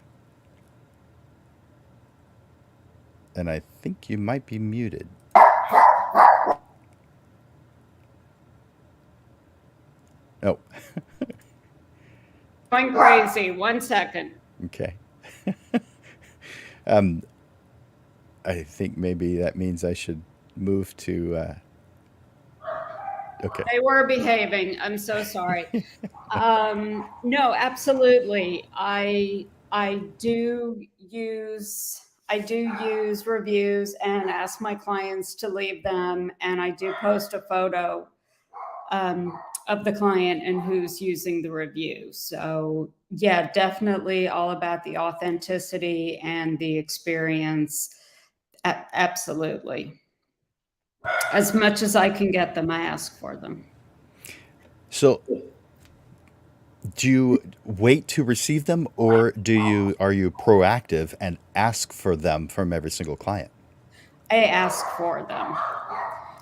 And I think you might be muted. Oh. Going crazy. 1 second. Okay. I think maybe that means I should move to. Okay. They were behaving. I'm so sorry. No, absolutely. I do use reviews and ask my clients to leave them, and I do post a photo of the client and who's using the review. So yeah, definitely all about the authenticity and the experience. Absolutely. As much as I can get them, I ask for them. So do you wait to receive them, or are you proactive and ask for them from every single client? I ask for them.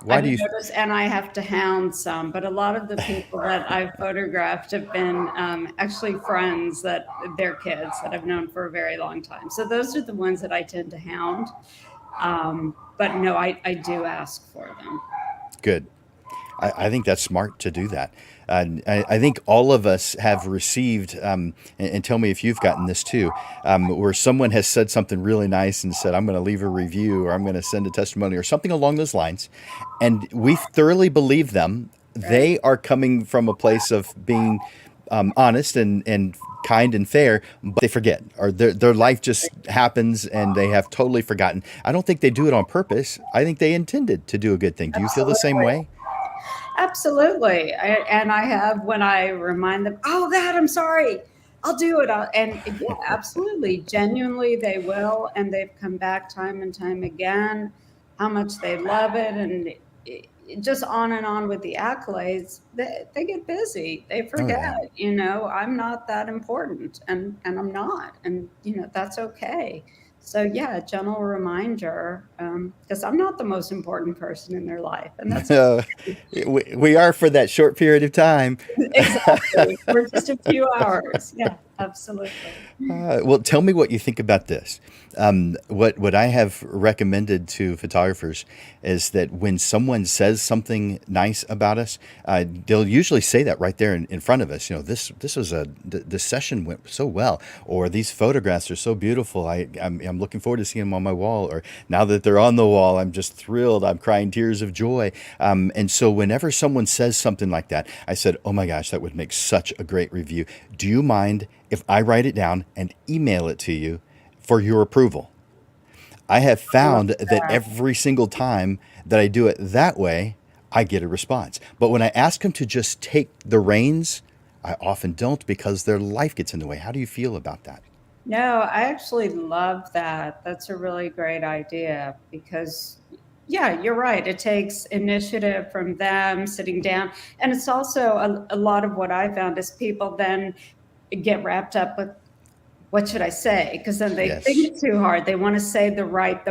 Why do you notice, and I have to hound some, but a lot of the people that I've photographed have been actually friends that their kids that I've known for a very long time. So those are the ones that I tend to hound. But no, I do ask for them. Good. I think that's smart to do that. I think all of us have received, and tell me if you've gotten this too, where someone has said something really nice and said, I'm going to leave a review or I'm going to send a testimony or something along those lines. And we thoroughly believe them. Right. They are coming from a place of being honest and kind and fair, but they forget, or their life just happens and they have totally forgotten. I don't think they do it on purpose. I think they intended to do a good thing. Do you feel the same Absolutely. way? Absolutely. And I have, when I remind them, oh, that, I'm sorry, I'll do it. And yeah, absolutely. Genuinely, they will. And they've come back time and time again, how much they love it. And just on and on with the accolades. They get busy. They Oh yeah. forget, I'm not that important, and I'm not. And, that's okay. So yeah, a gentle reminder, because I'm not the most important person in their life. And that's Uh, we are for that short period of time. exactly. For just a few hours. Yeah, absolutely. Well, tell me what you think about this. What I have recommended to photographers is that when someone says something nice about us, they'll usually say that right there in front of us. This was this session went so well, or these photographs are so beautiful. I'm looking forward to seeing them on my wall, or now that they're on the wall, I'm just thrilled. I'm crying tears of joy. And so whenever someone says something like that, I said, "Oh my gosh, that would make such a great review. Do you mind if I write it down and email it to you for your approval?" I have I love found that that. every single time that I do it that way, I get a response. But when I ask them to just take the reins, I often don't because their life gets in the way. How do you feel about that? No, I actually love that. That's a really great idea because, yeah, you're right. It takes initiative from them sitting down. And it's also a lot of what I found is people then get wrapped up with, what should I say? Because then they Yes. think too hard. They want to say the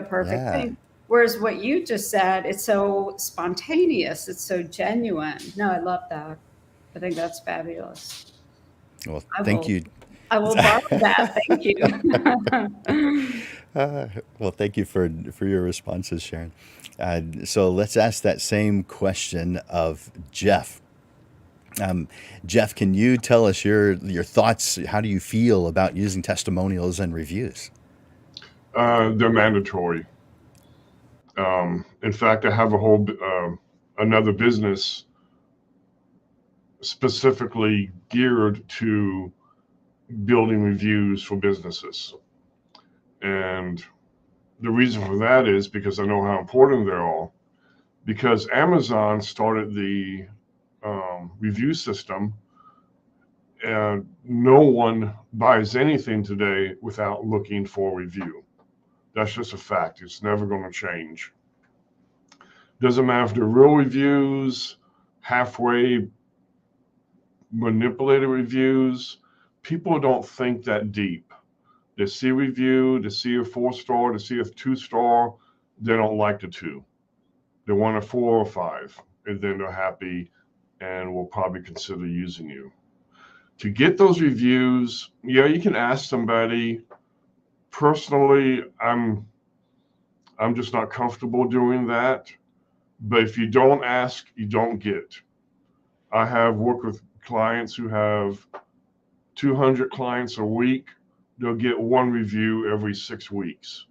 perfect Yeah. thing. Whereas what you just said, it's so spontaneous, it's so genuine. No, I love that. I think that's fabulous. Well, I thank will you. I will borrow that. Thank you. Uh, well, thank you for your responses, Sharon. So let's ask that same question of Jeff. Um, Jeff, can you tell us your thoughts? How do you feel about using testimonials and reviews? They're mandatory. In fact, I have a whole another business specifically geared to building reviews for businesses. And the reason for that is because I know how important they're all. Because Amazon started the review system, and no one buys anything today without looking for a review. That's just a fact. It's never going to change. Doesn't matter if they're real reviews, halfway manipulated reviews. People don't think that deep. They see a review, they see a 4-star, they see a 2-star, they don't like the 2. They want a 4 or 5, and then they're happy and will probably consider using you. To get those reviews, yeah, you can ask somebody. Personally, I'm just not comfortable doing that. But if you don't ask, you don't get. I have worked with clients who have 200 clients a week. They'll get 1 review every 6 weeks.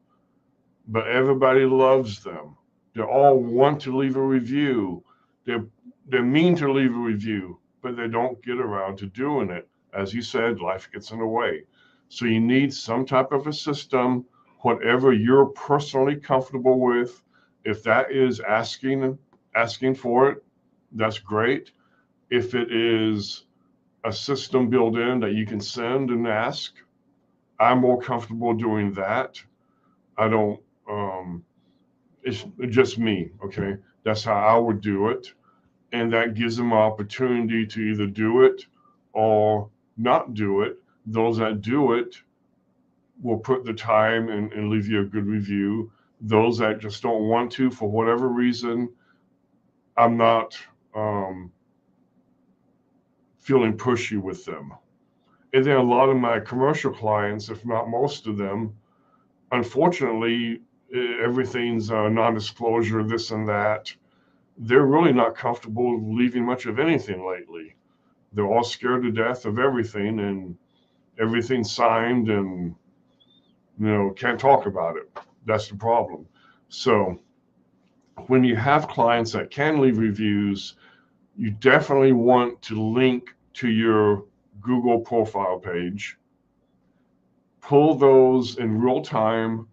But everybody loves them. They all want to leave a review. They're mean to leave a review, but they don't get around to doing it. As you said, life gets in the way. So you need some type of a system, whatever you're personally comfortable with. If that is asking for it, that's great. If it is a system built in that you can send and ask, I'm more comfortable doing that. I don't, it's just me, okay? That's how I would do it. And that gives them an opportunity to either do it or not do it. Those that do it will put the time and leave you a good review. Those that just don't want to, for whatever reason, I'm not feeling pushy with them. And then a lot of my commercial clients, if not most of them, unfortunately, everything's non-disclosure, this and that. they're really not comfortable leaving much of anything lately. They're all scared to death of everything, and everything's signed, and can't talk about it. That's the problem. So when you have clients that can leave reviews, you definitely want to link to your Google profile page, pull those in real time,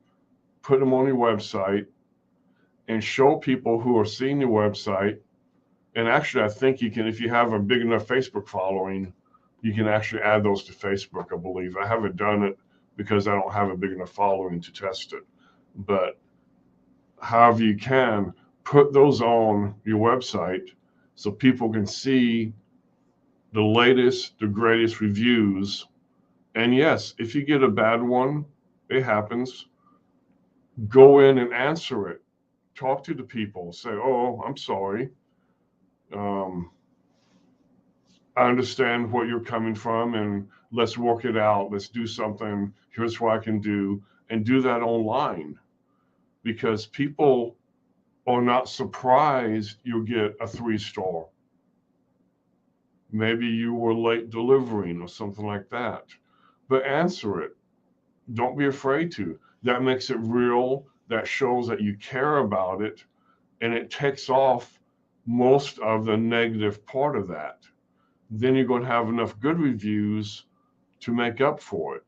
put them on your website, and show people who are seeing your website. And actually, I think you can, if you have a big enough Facebook following, you can actually add those to Facebook, I believe. I haven't done it because I don't have a big enough following to test it. But however you can, put those on your website so people can see the latest, the greatest reviews. And yes, if you get a bad one, it happens. Go in and answer it. Talk to the people. Say, oh, I'm sorry. I understand what you're coming from, and let's work it out. Let's do something. Here's what I can do. And do that online, because people are not surprised you'll get a 3-star. Maybe you were late delivering or something like that. But answer it. Don't be afraid to. That makes it real. That shows that you care about it, and it takes off most of the negative part of that. Then you're going to have enough good reviews to make up for it.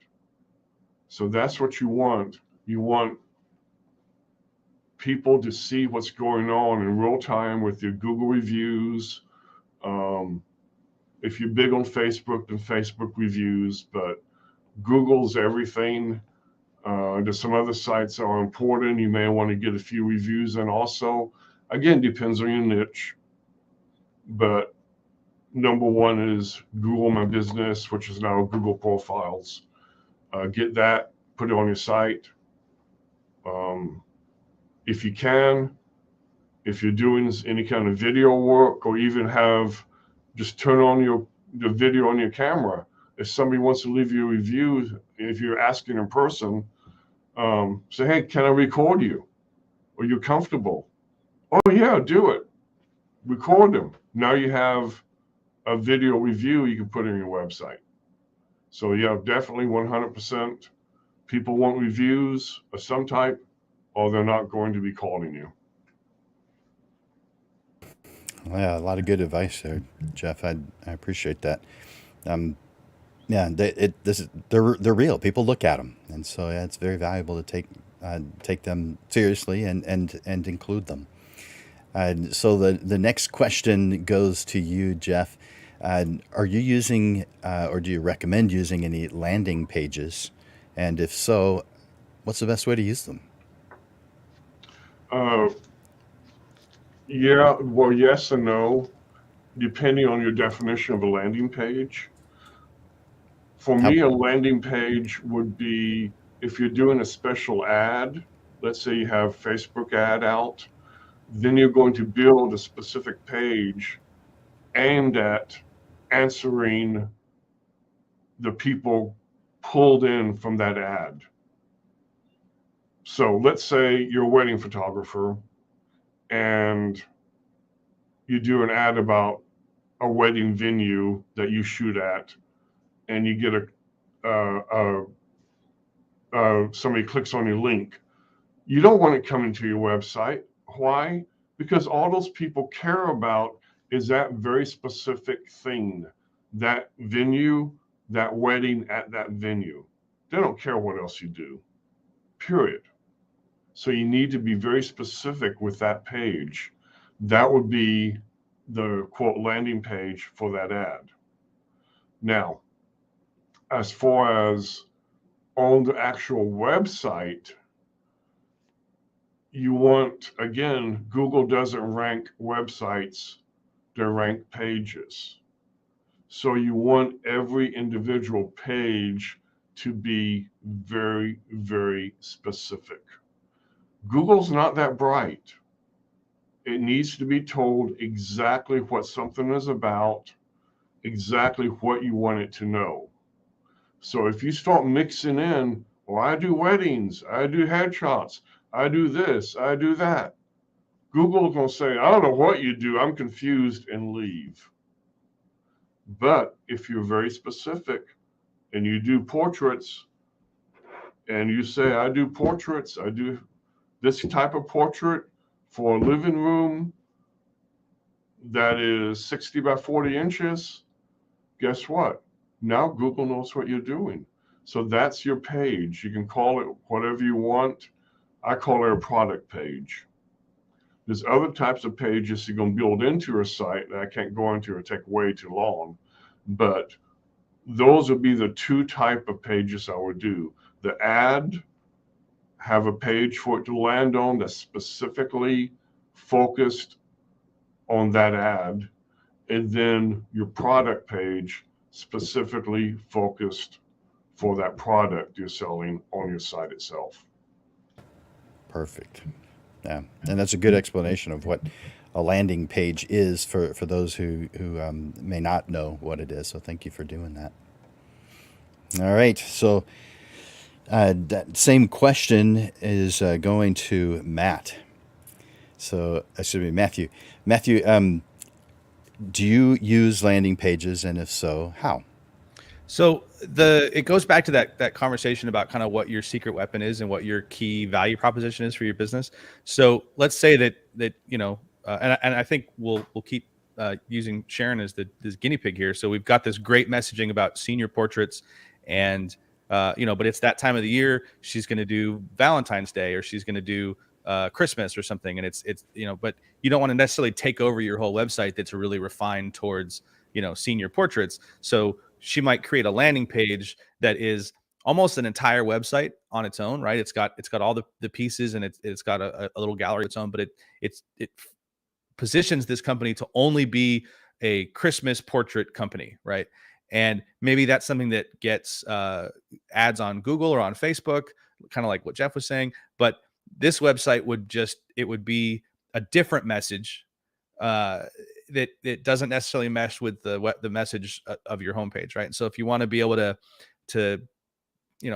So that's what you want. You want people to see what's going on in real time with your Google reviews. If you're big on Facebook, then Facebook reviews, but Google's everything. There's some other sites that are important. You may want to get a few reviews in also. Again, depends on your niche. But number one is Google My Business, which is now Google Profiles. Get that, put it on your site. If you can, if you're doing any kind of video work, or even just turn on the video on your camera. If somebody wants to leave you a review, if you're asking in person, say, hey, can I record you? Are you comfortable? Oh yeah, do it. Record them. Now you have a video review you can put on your website. So yeah, definitely 100%. People want reviews of some type, or they're not going to be calling you. Yeah, a lot of good advice there, Jeff. I appreciate that. Yeah, they're real. People look at them, and so yeah, it's very valuable to take them seriously and include them. So the next question goes to you, Jeff. Are you using or do you recommend using any landing pages? And if so, what's the best way to use them? Yeah, well, yes and no, depending on your definition of a landing page. For How, me, a landing page would be if you're doing a special ad. Let's say you have Facebook ad out, then you're going to build a specific page aimed at answering the people pulled in from that ad. So let's say you're a wedding photographer and you do an ad about a wedding venue that you shoot at, and you get somebody clicks on your link. You don't want it coming to your website. Why? Because all those people care about is that very specific thing, that venue, that wedding at that venue. They don't care what else you do, period. So you need to be very specific with that page. That would be the quote landing page for that ad. Now, as far as on the actual website, you want, again, Google doesn't rank websites, they rank pages. So you want every individual page to be very, very specific. Google's not that bright. It needs to be told exactly what something is about, exactly what you want it to know. So if you start mixing in, well, I do weddings, I do headshots, I do this, I do that, Google's going to say, I don't know what you do, I'm confused, and leave. But if you're very specific and you do portraits and you say, I do portraits, I do this type of portrait for a living room that is 60 by 40 inches, guess what? Now Google knows what you're doing. So that's your page. You can call it whatever you want. I call it a product page. There's other types of pages you're going to build into your site that I can't go into, it take way too long. But those would be the two type of pages I would do. The ad, have a page for it to land on that's specifically focused on that ad. And then your product page specifically focused for that product you're selling on your site itself. Perfect. Yeah, and that's a good explanation of what a landing page is for those who may not know what it is. So thank you for doing that. All right, so that same question is going to Matt. So, excuse me, Matthew. Matthew, do you use landing pages, and if so, how? So it goes back to that conversation about kind of what your secret weapon is and what your key value proposition is for your business. So let's say that and I think we'll keep using Sharon as this guinea pig here. So we've got this great messaging about senior portraits, and but it's that time of the year. She's going to do Valentine's Day, or she's going to do Christmas or something, and it's but you don't want to necessarily take over your whole website that's really refined towards senior portraits. So she might create a landing page that is almost an entire website on its own, right? It's got all the pieces, and it's got a little gallery of its own, but it positions this company to only be a Christmas portrait company, right? And maybe that's something that gets ads on Google or on Facebook, kind of like what Jeff was saying. But this website would be a different message that it doesn't necessarily mesh with the message of your homepage, right? So if you want to be able to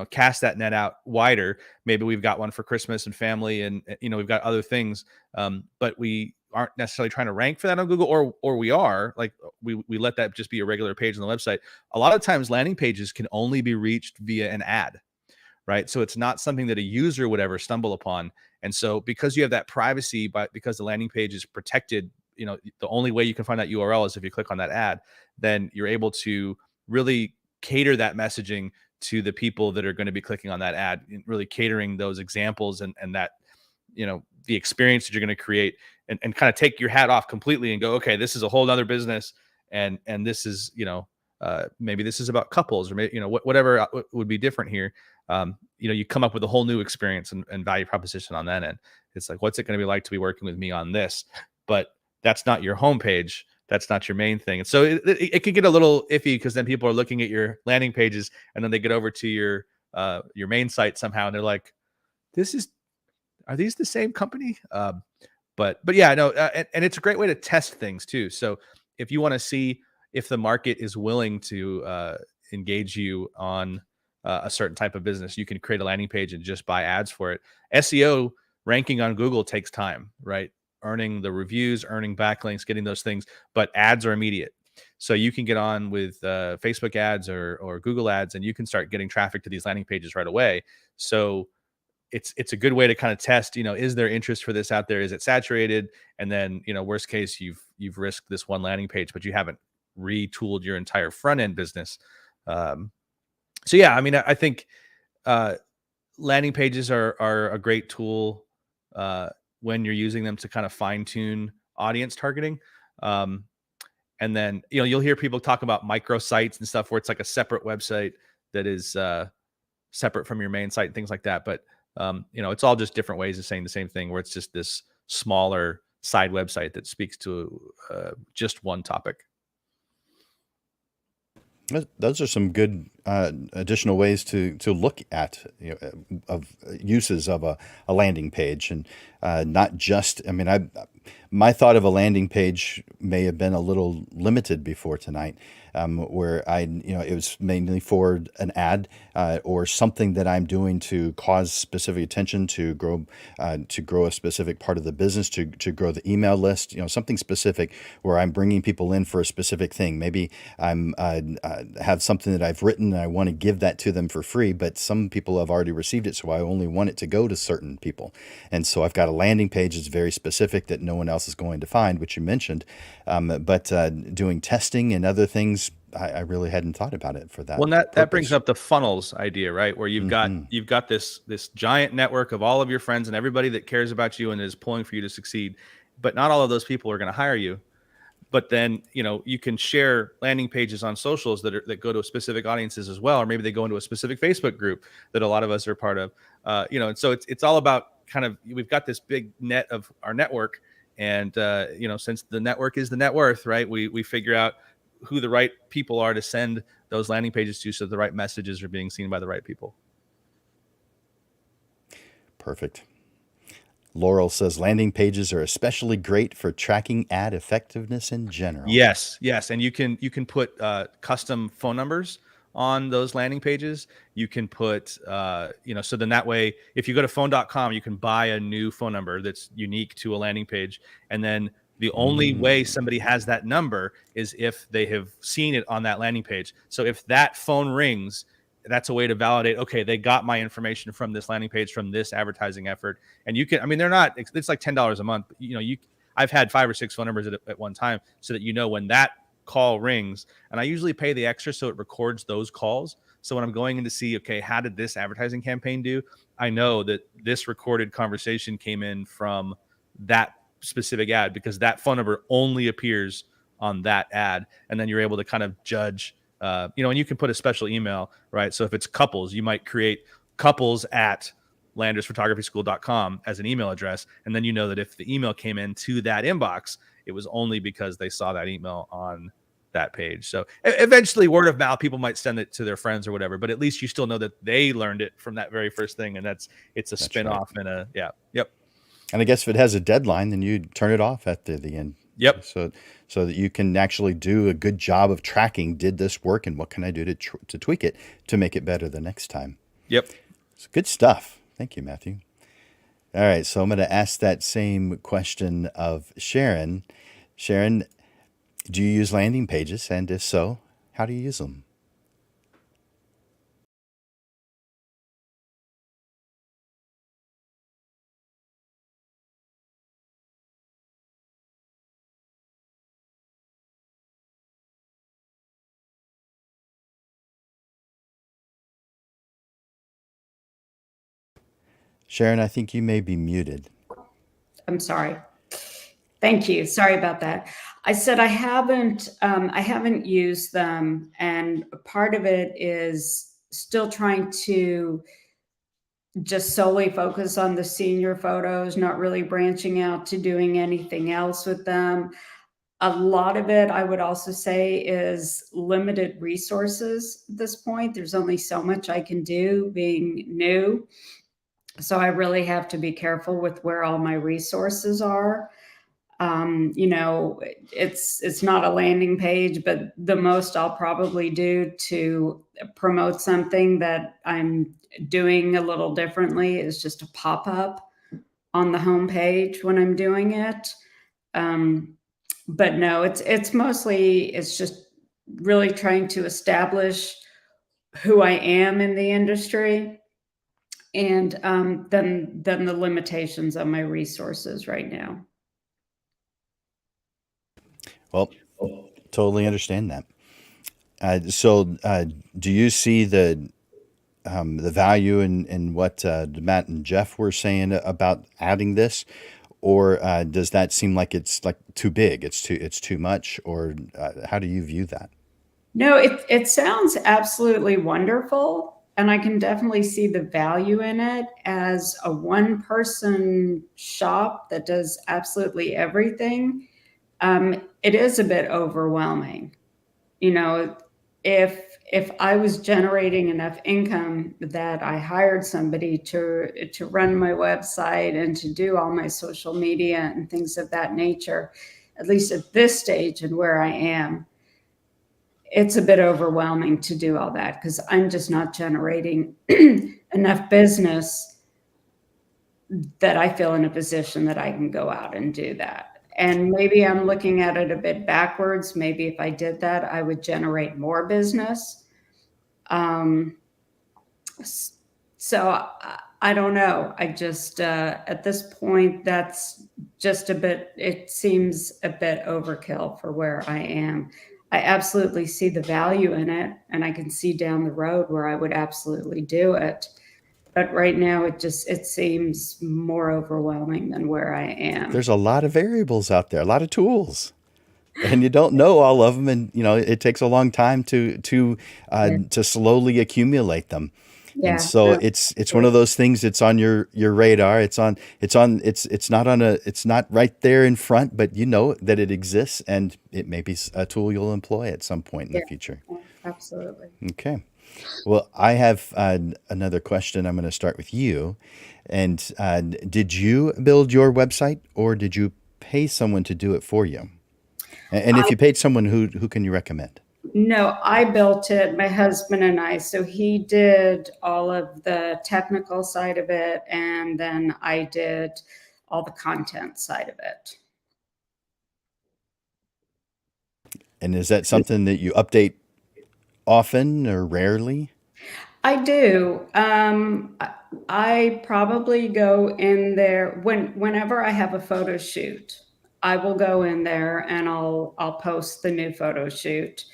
cast that net out wider, maybe we've got one for Christmas and family, and we've got other things, but we aren't necessarily trying to rank for that on Google, or we are like we let that just be a regular page on the website. A lot of times landing pages can only be reached via an ad, right? So it's not something that a user would ever stumble upon. And so because you have that privacy, but because the landing page is protected, the only way you can find that URL is if you click on that ad, then you're able to really cater that messaging to the people that are going to be clicking on that ad, really catering those examples and that, the experience that you're going to create, and kind of take your hat off completely and go, okay, this is a whole other business. And this is, maybe this is about couples, or maybe, whatever would be different here. You come up with a whole new experience and value proposition on that end. It's like, what's it going to be like to be working with me on this? But that's not your homepage. That's not your main thing. And so it can get a little iffy, because then people are looking at your landing pages and then they get over to your main site somehow, and they're like, are these the same company? But yeah, no, and it's a great way to test things too. So if you want to see if the market is willing to engage you on a certain type of business, you can create a landing page and just buy ads for it. SEO ranking on Google takes time, right? Earning the reviews, earning backlinks, getting those things, but ads are immediate. So you can get on with Facebook ads or Google ads, and you can start getting traffic to these landing pages right away. So it's a good way to kind of test, is there interest for this out there? Is it saturated? And then, worst case, you've risked this one landing page, but you haven't retooled your entire front end business. So yeah, I mean, I think landing pages are a great tool when you're using them to kind of fine tune audience targeting. And then, you'll hear people talk about microsites and stuff where it's like a separate website that is separate from your main site and things like that. But, it's all just different ways of saying the same thing, where it's just this smaller side website that speaks to just one topic. Those are some good additional ways to look at, of uses of a landing page, and not just. I mean, my thought of a landing page may have been a little limited before tonight, where it was mainly for an ad or something that I'm doing to cause specific attention, to grow a specific part of the business, to grow the email list, something specific where I'm bringing people in for a specific thing. Maybe I'm have something that I've written and I want to give that to them for free, but some people have already received it, so I only want it to go to certain people. And so I've got a landing page that's very specific that no one else is going to find, which you mentioned. But doing testing and other things, I really hadn't thought about it for that. Well, that brings purpose. up the funnels idea, right? Where you've got this giant network of all of your friends and everybody that cares about you and is pulling for you to succeed. But not all of those people are going to hire you. But then, you can share landing pages on socials that go to specific audiences as well, or maybe they go into a specific Facebook group that a lot of us are part of. And so it's all about kind of, we've got this big net of our network, and since the network is the net worth, right? We figure out who the right people are to send those landing pages to, so the right messages are being seen by the right people. Perfect. Laurel says landing pages are especially great for tracking ad effectiveness in general. Yes, and you can put custom phone numbers on those landing pages. You can put so then that way, if you go to phone.com, you can buy a new phone number that's unique to a landing page, and then the only way somebody has that number is if they have seen it on that landing page. So if that phone rings, that's a way to validate, okay, they got my information from this landing page, from this advertising effort. And you can, they're not, it's like $10 a month, but I've had 5 or 6 phone numbers at one time, so that when that call rings, and I usually pay the extra so it records those calls. So when I'm going in to see, okay, how did this advertising campaign do? I know that this recorded conversation came in from that specific ad, because that phone number only appears on that ad. And then you're able to kind of judge, and you can put a special email, right? So if it's couples, you might create couples@landersphotographyschool.com as an email address. And then that if the email came into that inbox, it was only because they saw that email on that page. So eventually, word of mouth, people might send it to their friends or whatever, but at least you still know that they learned it from that very first thing. And it's a spin-off and yep. And I guess if it has a deadline, then you turn it off at the end. Yep. So that you can actually do a good job of tracking, did this work, and what can I do to tweak it to make it better the next time? Yep. It's good stuff. Thank you, Matthew. All right, so I'm going to ask that same question of Sharon. Sharon, do you use landing pages? And if so, how do you use them? Sharon, I think you may be muted. I'm sorry. Thank you. Sorry about that. I said I haven't used them, and part of it is still trying to just solely focus on the senior photos, not really branching out to doing anything else with them. A lot of it, I would also say, is limited resources at this point. There's only so much I can do being new. So I really have to be careful with where all my resources are. It's not a landing page, but the most I'll probably do to promote something that I'm doing a little differently is just a pop-up on the homepage when I'm doing it. But no, it's mostly, it's just really trying to establish who I am in the industry, and then the limitations of my resources right now. Well, totally understand that. So do you see the value in what Matt and Jeff were saying about adding this, or does that seem like it's like too big? It's too much, or how do you view that? No, it sounds absolutely wonderful. And I can definitely see the value in it as a one-person shop that does absolutely everything. It is a bit overwhelming. if I was generating enough income that I hired somebody to run my website and to do all my social media and things of that nature, at least at this stage and where I am, it's a bit overwhelming to do all that because I'm just not generating enough business that I feel in a position that I can go out and do that. And maybe I'm looking at it a bit backwards. Maybe if I did that, I would generate more business. Um, so I don't know. I just, at this point, that's just a bit, it seems a bit overkill for where I am. I absolutely see the value in it, and I can see down the road where I would absolutely do it. But right now, it seems more overwhelming than where I am. There's a lot of variables out there, a lot of tools, and you don't know all of them, and it takes a long time Yeah, to slowly accumulate them. And yeah, so no, it's one of those things that's on your radar. It's not on it's not right there in front, but you know that it exists, and it may be a tool you'll employ at some point in the yeah, future. yeah, absolutely. Okay. Well, I have another question. I'm going to start with you. And did you build your website, or did you pay someone to do it for you? And if you paid someone, who can you recommend? No, I built it, my husband and I. So he did all of the technical side of it, and then I did all the content side of it. And is that something that you update often or rarely? I do. I probably go in there whenever I have a photo shoot. I will go in there and I'll post the new photo shoot.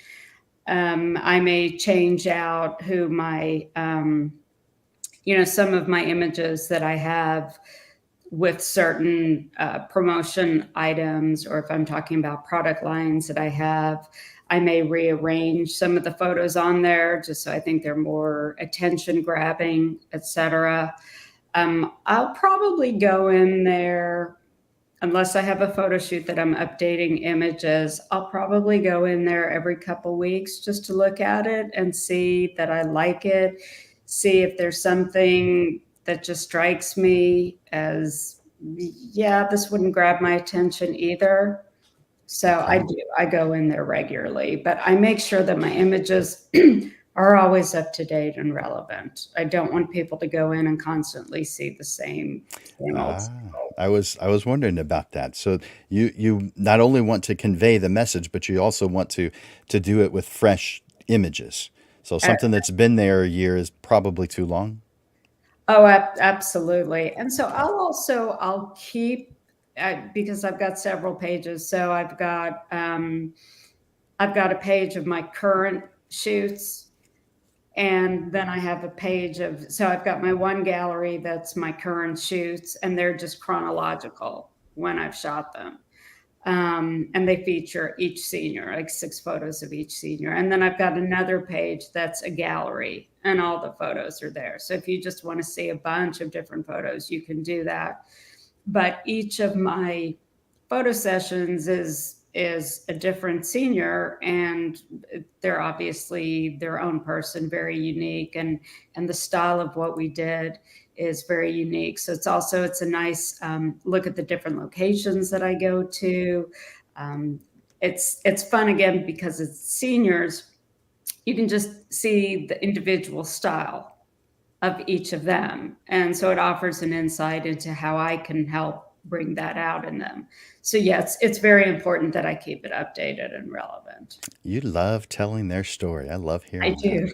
I may change out who my some of my images that I have with certain promotion items, or if I'm talking about product lines that I have, I may rearrange some of the photos on there just so I think they're more attention grabbing, etc. I'll probably go in there unless I have a photo shoot that I'm updating images. I'll probably go in there every couple weeks just to look at it and see that I like it, see if there's something that just strikes me as, yeah, this wouldn't grab my attention either. So I Okay. do, I go in there regularly, but I make sure that my images are always up to date and relevant. I don't want people to go in and constantly see the same old. Ah, I was wondering about that. So you not only want to convey the message, but you also want to do it with fresh images. So Uh, something that's been there a year is probably too long. Oh, absolutely. And so I'll keep because I've got several pages. So I've got a page of my current shoots, and then I have a page of, so I've got my one gallery that's my current shoots, and they're just chronological when I've shot them. And they feature each senior, like 6 photos of each senior. And then I've got another page that's a gallery, and all the photos are there. So if you just want to see a bunch of different photos, you can do that. But each of my photo sessions is a different senior, and they're obviously their own person, very unique, and the style of what we did is very unique. So it's a nice look at the different locations that I go to. It's fun again because it's seniors. You can just see the individual style of each of them, and so it offers an insight into how I can help bring that out in them. So yes, it's very important that I keep it updated and relevant. You love telling their story. I love I hearing that. do.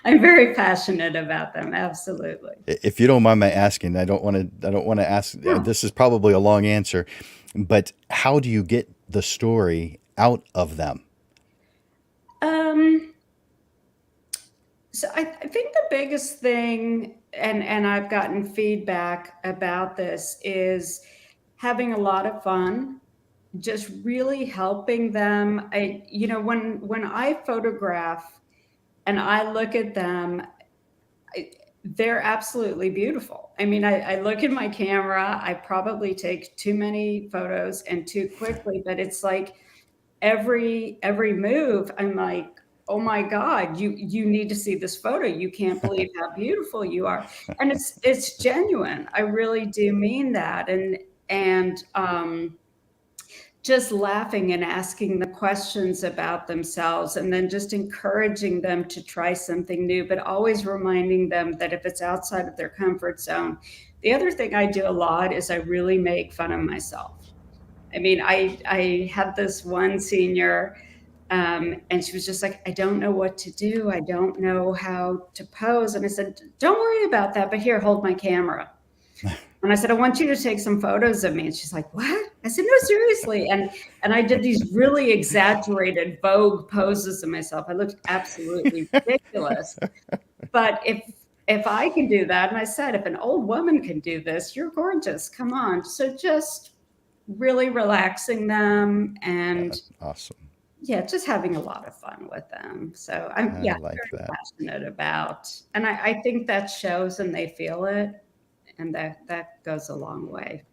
I'm very passionate about them. Absolutely. If you don't mind my asking, I don't want to ask, Yeah. this is probably a long answer, but how do you get the story out of them? Um, so I think the biggest thing, and I've gotten feedback about this, is having a lot of fun, just really helping them. When I photograph and I look at them, they're absolutely beautiful. I mean, I look at my camera, I probably take too many photos and too quickly, but it's like every move, I'm like, oh my God, you need to see this photo. You can't believe how beautiful you are. And it's genuine. I really do mean that. And just laughing and asking the questions about themselves, and then just encouraging them to try something new, but always reminding them that if it's outside of their comfort zone. The other thing I do a lot is I really make fun of myself. I mean, I had this one senior, and she was just like, I don't know what to do. I don't know how to pose. And I said, don't worry about that, but here, hold my camera. And I said, I want you to take some photos of me. And she's like, what? I said, no, seriously. And I did these really exaggerated Vogue poses of myself. I looked absolutely ridiculous. But if I can do that, and I said, if an old woman can do this, you're gorgeous. Come on. So just really relaxing them and Awesome. yeah, just having a lot of fun with them. So I'm I like very that. passionate about, and I think that shows and they feel it, and that goes a long way.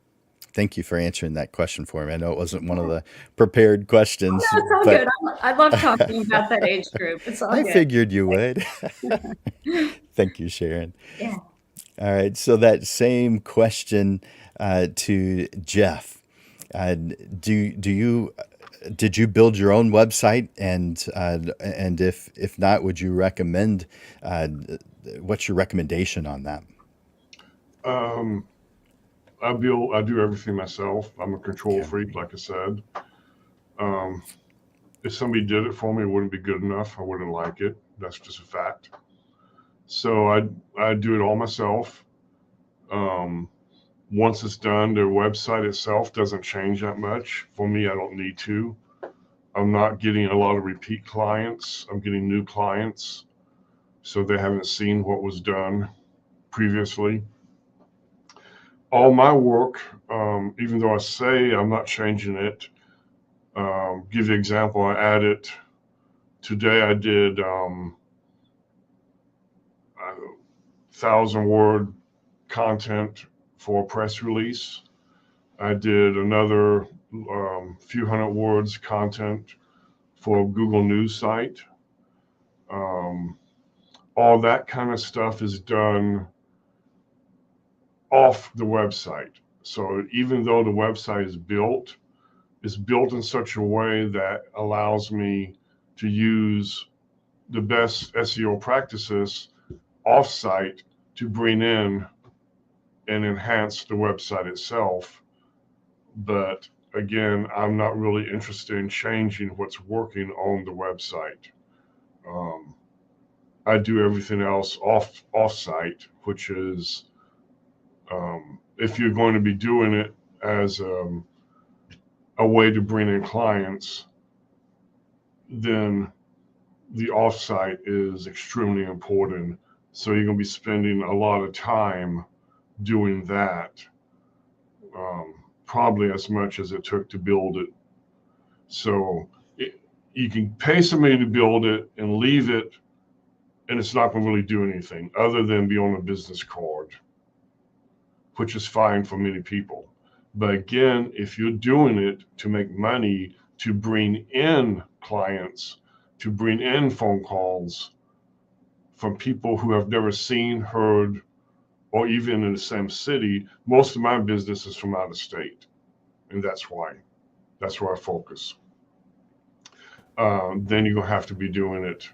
Thank you for answering that question for me. I know it wasn't one of the prepared questions, No, it's all but good. I love talking about that age group. It's all I good. figured you would. Thank you, Sharon. Yeah. All right. So that same question to Jeff. Did you build your own website? And if not, would you recommend? What's your recommendation on that? Um, I do everything myself. I'm a control Yeah. freak, like I said. Um, if somebody did it for me, it wouldn't be good enough. I wouldn't like it. That's just a fact. So I do it all myself. Um, Once it's done, their website itself doesn't change that much. For me, I don't need to. I'm not getting a lot of repeat clients. I'm getting new clients. So they haven't seen what was done previously. All my work, even though I say I'm not changing it, give you an example, I added, today I did 1,000-word content for a press release. I did another few hundred words content for a Google News site. All that kind of stuff is done off the website. So even though the website is built, it's built in such a way that allows me to use the best SEO practices offsite to bring in and enhance the website itself. But again, I'm not really interested in changing what's working on the website. I do everything else off-site, which is if you're going to be doing it as a way to bring in clients, then the offsite is extremely important. So you're going to be spending a lot of time doing that, probably as much as it took to build it. So you can pay somebody to build it and leave it, and it's not going to really do anything other than be on a business card, which is fine for many people. But again, if you're doing it to make money, to bring in clients, to bring in phone calls from people who have never seen, heard, or even in the same city, most of my business is from out of state. And that's why I focus. Then you're going to have to be doing it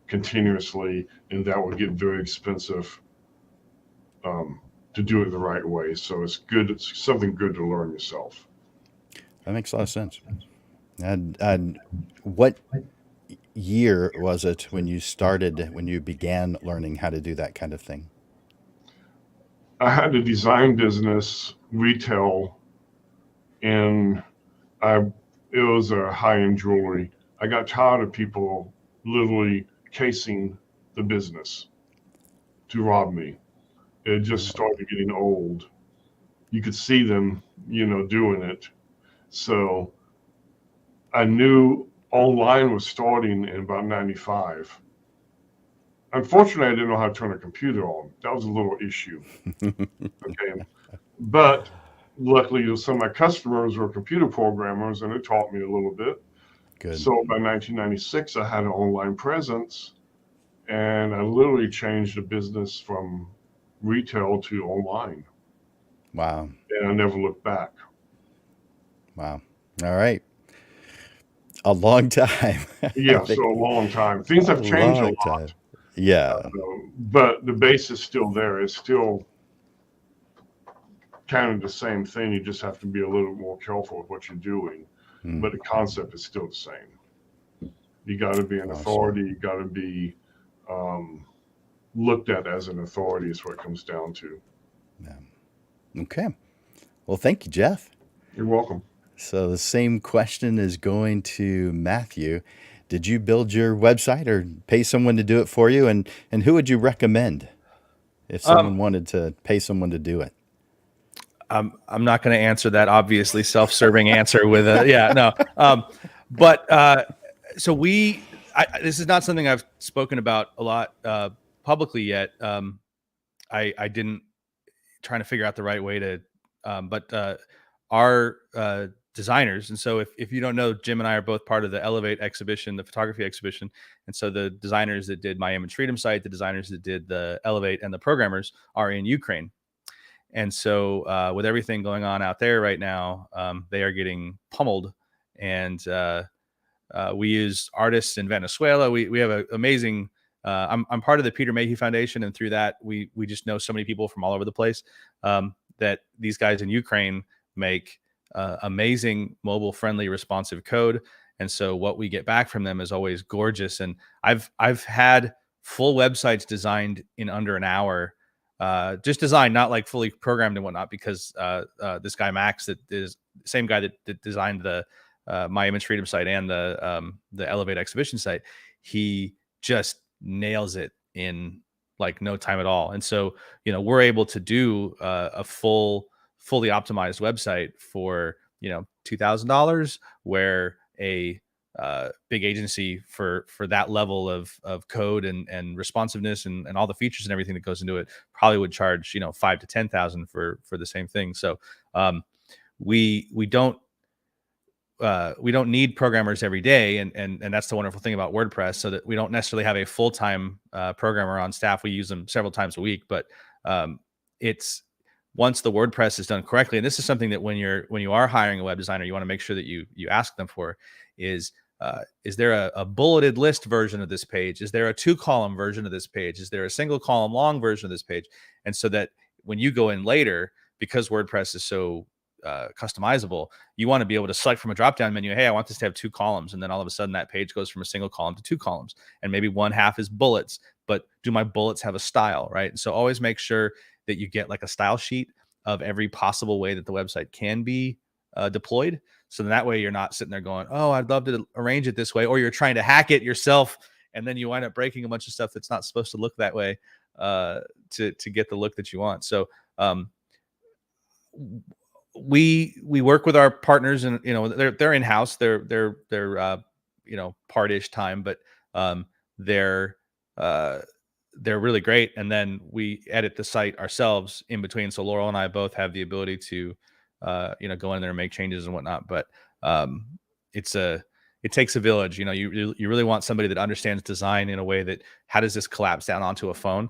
continuously, and that will get very expensive to do it the right way. So it's good. It's something good to learn yourself. That makes a lot of sense. And what year was it when you began learning how to do that kind of thing? I had a design business, retail, and it was a high-end jewelry. I got tired of people literally casing the business to rob me. It just started getting old. You could see them, doing it. So I knew online was starting in about 95. Unfortunately, I didn't know how to turn a computer on. That was a little issue. Okay. But luckily, some of my customers were computer programmers, and it taught me a little bit. Good. So by 1996, I had an online presence, and I literally changed the business from retail to online, Wow. and I never looked back. Wow. All right. A long time. I Yeah, so think a long time. Things a have changed a long time. lot, Yeah. but the base is still there. It's still kind of the same thing. You just have to be a little more careful with what you're doing, Mm, but the concept is still the same. You got to be an awesome. authority. You got to be um, looked at as an authority is what it comes down to. Yeah. Okay. Well, thank you, Jeff. You're welcome. So the same question is going to Matthew. Did you build your website or pay someone to do it for you? And who would you recommend if Um, someone wanted to pay someone to do it? I'm not going to answer that obviously self-serving answer with a yeah, no. But so this is not something I've spoken about a lot publicly yet. I didn't trying to figure out the right way to, but our designers. And so if you don't know, Jim and I are both part of the Elevate exhibition, the photography exhibition. And so the designers that did my Image Freedom site, the designers that did the Elevate, and the programmers are in Ukraine. And so with everything going on out there right now, they are getting pummeled. And we use artists in Venezuela. We have an amazing. I'm part of the Peter Mayhew Foundation, and through that, we just know so many people from all over the place. That these guys in Ukraine make amazing mobile-friendly, responsive code, and so what we get back from them is always gorgeous. And I've had full websites designed in under an hour. Just designed, not like fully programmed and whatnot, because this guy Max, that is the same guy that designed the My Image Freedom site and the Elevate exhibition site, he just nails it in like no time at all. And so we're able to do a fully optimized website for $2,000, where a big agency for that level of code and responsiveness and all the features and everything that goes into it probably would charge $5,000 to $10,000 for the same thing. So we don't need programmers every day, and that's the wonderful thing about WordPress, so that we don't necessarily have a full-time programmer on staff. We use them several times a week, but it's once the WordPress is done correctly, and this is something that when you are hiring a web designer, you want to make sure that you ask them for is there a bulleted list version of this page? Is there a 2-column version of this page? Is there a single column long version of this page? And so that when you go in later, because WordPress is so customizable, you want to be able to select from a drop-down menu, hey, I want this to have 2 columns, and then all of a sudden that page goes from a single column to 2 columns, and maybe one half is bullets, but do my bullets have a style, right? And so always make sure that you get like a style sheet of every possible way that the website can be deployed. So then that way you're not sitting there going, oh, I'd love to arrange it this way, or you're trying to hack it yourself, and then you wind up breaking a bunch of stuff that's not supposed to look that way to get the look that you want. So we work with our partners, and they're in house, they're part-ish time, but they're really great. And then we edit the site ourselves in between. So Laurel and I both have the ability to go in there and make changes and whatnot. But it takes a village. You really want somebody that understands design in a way that, how does this collapse down onto a phone?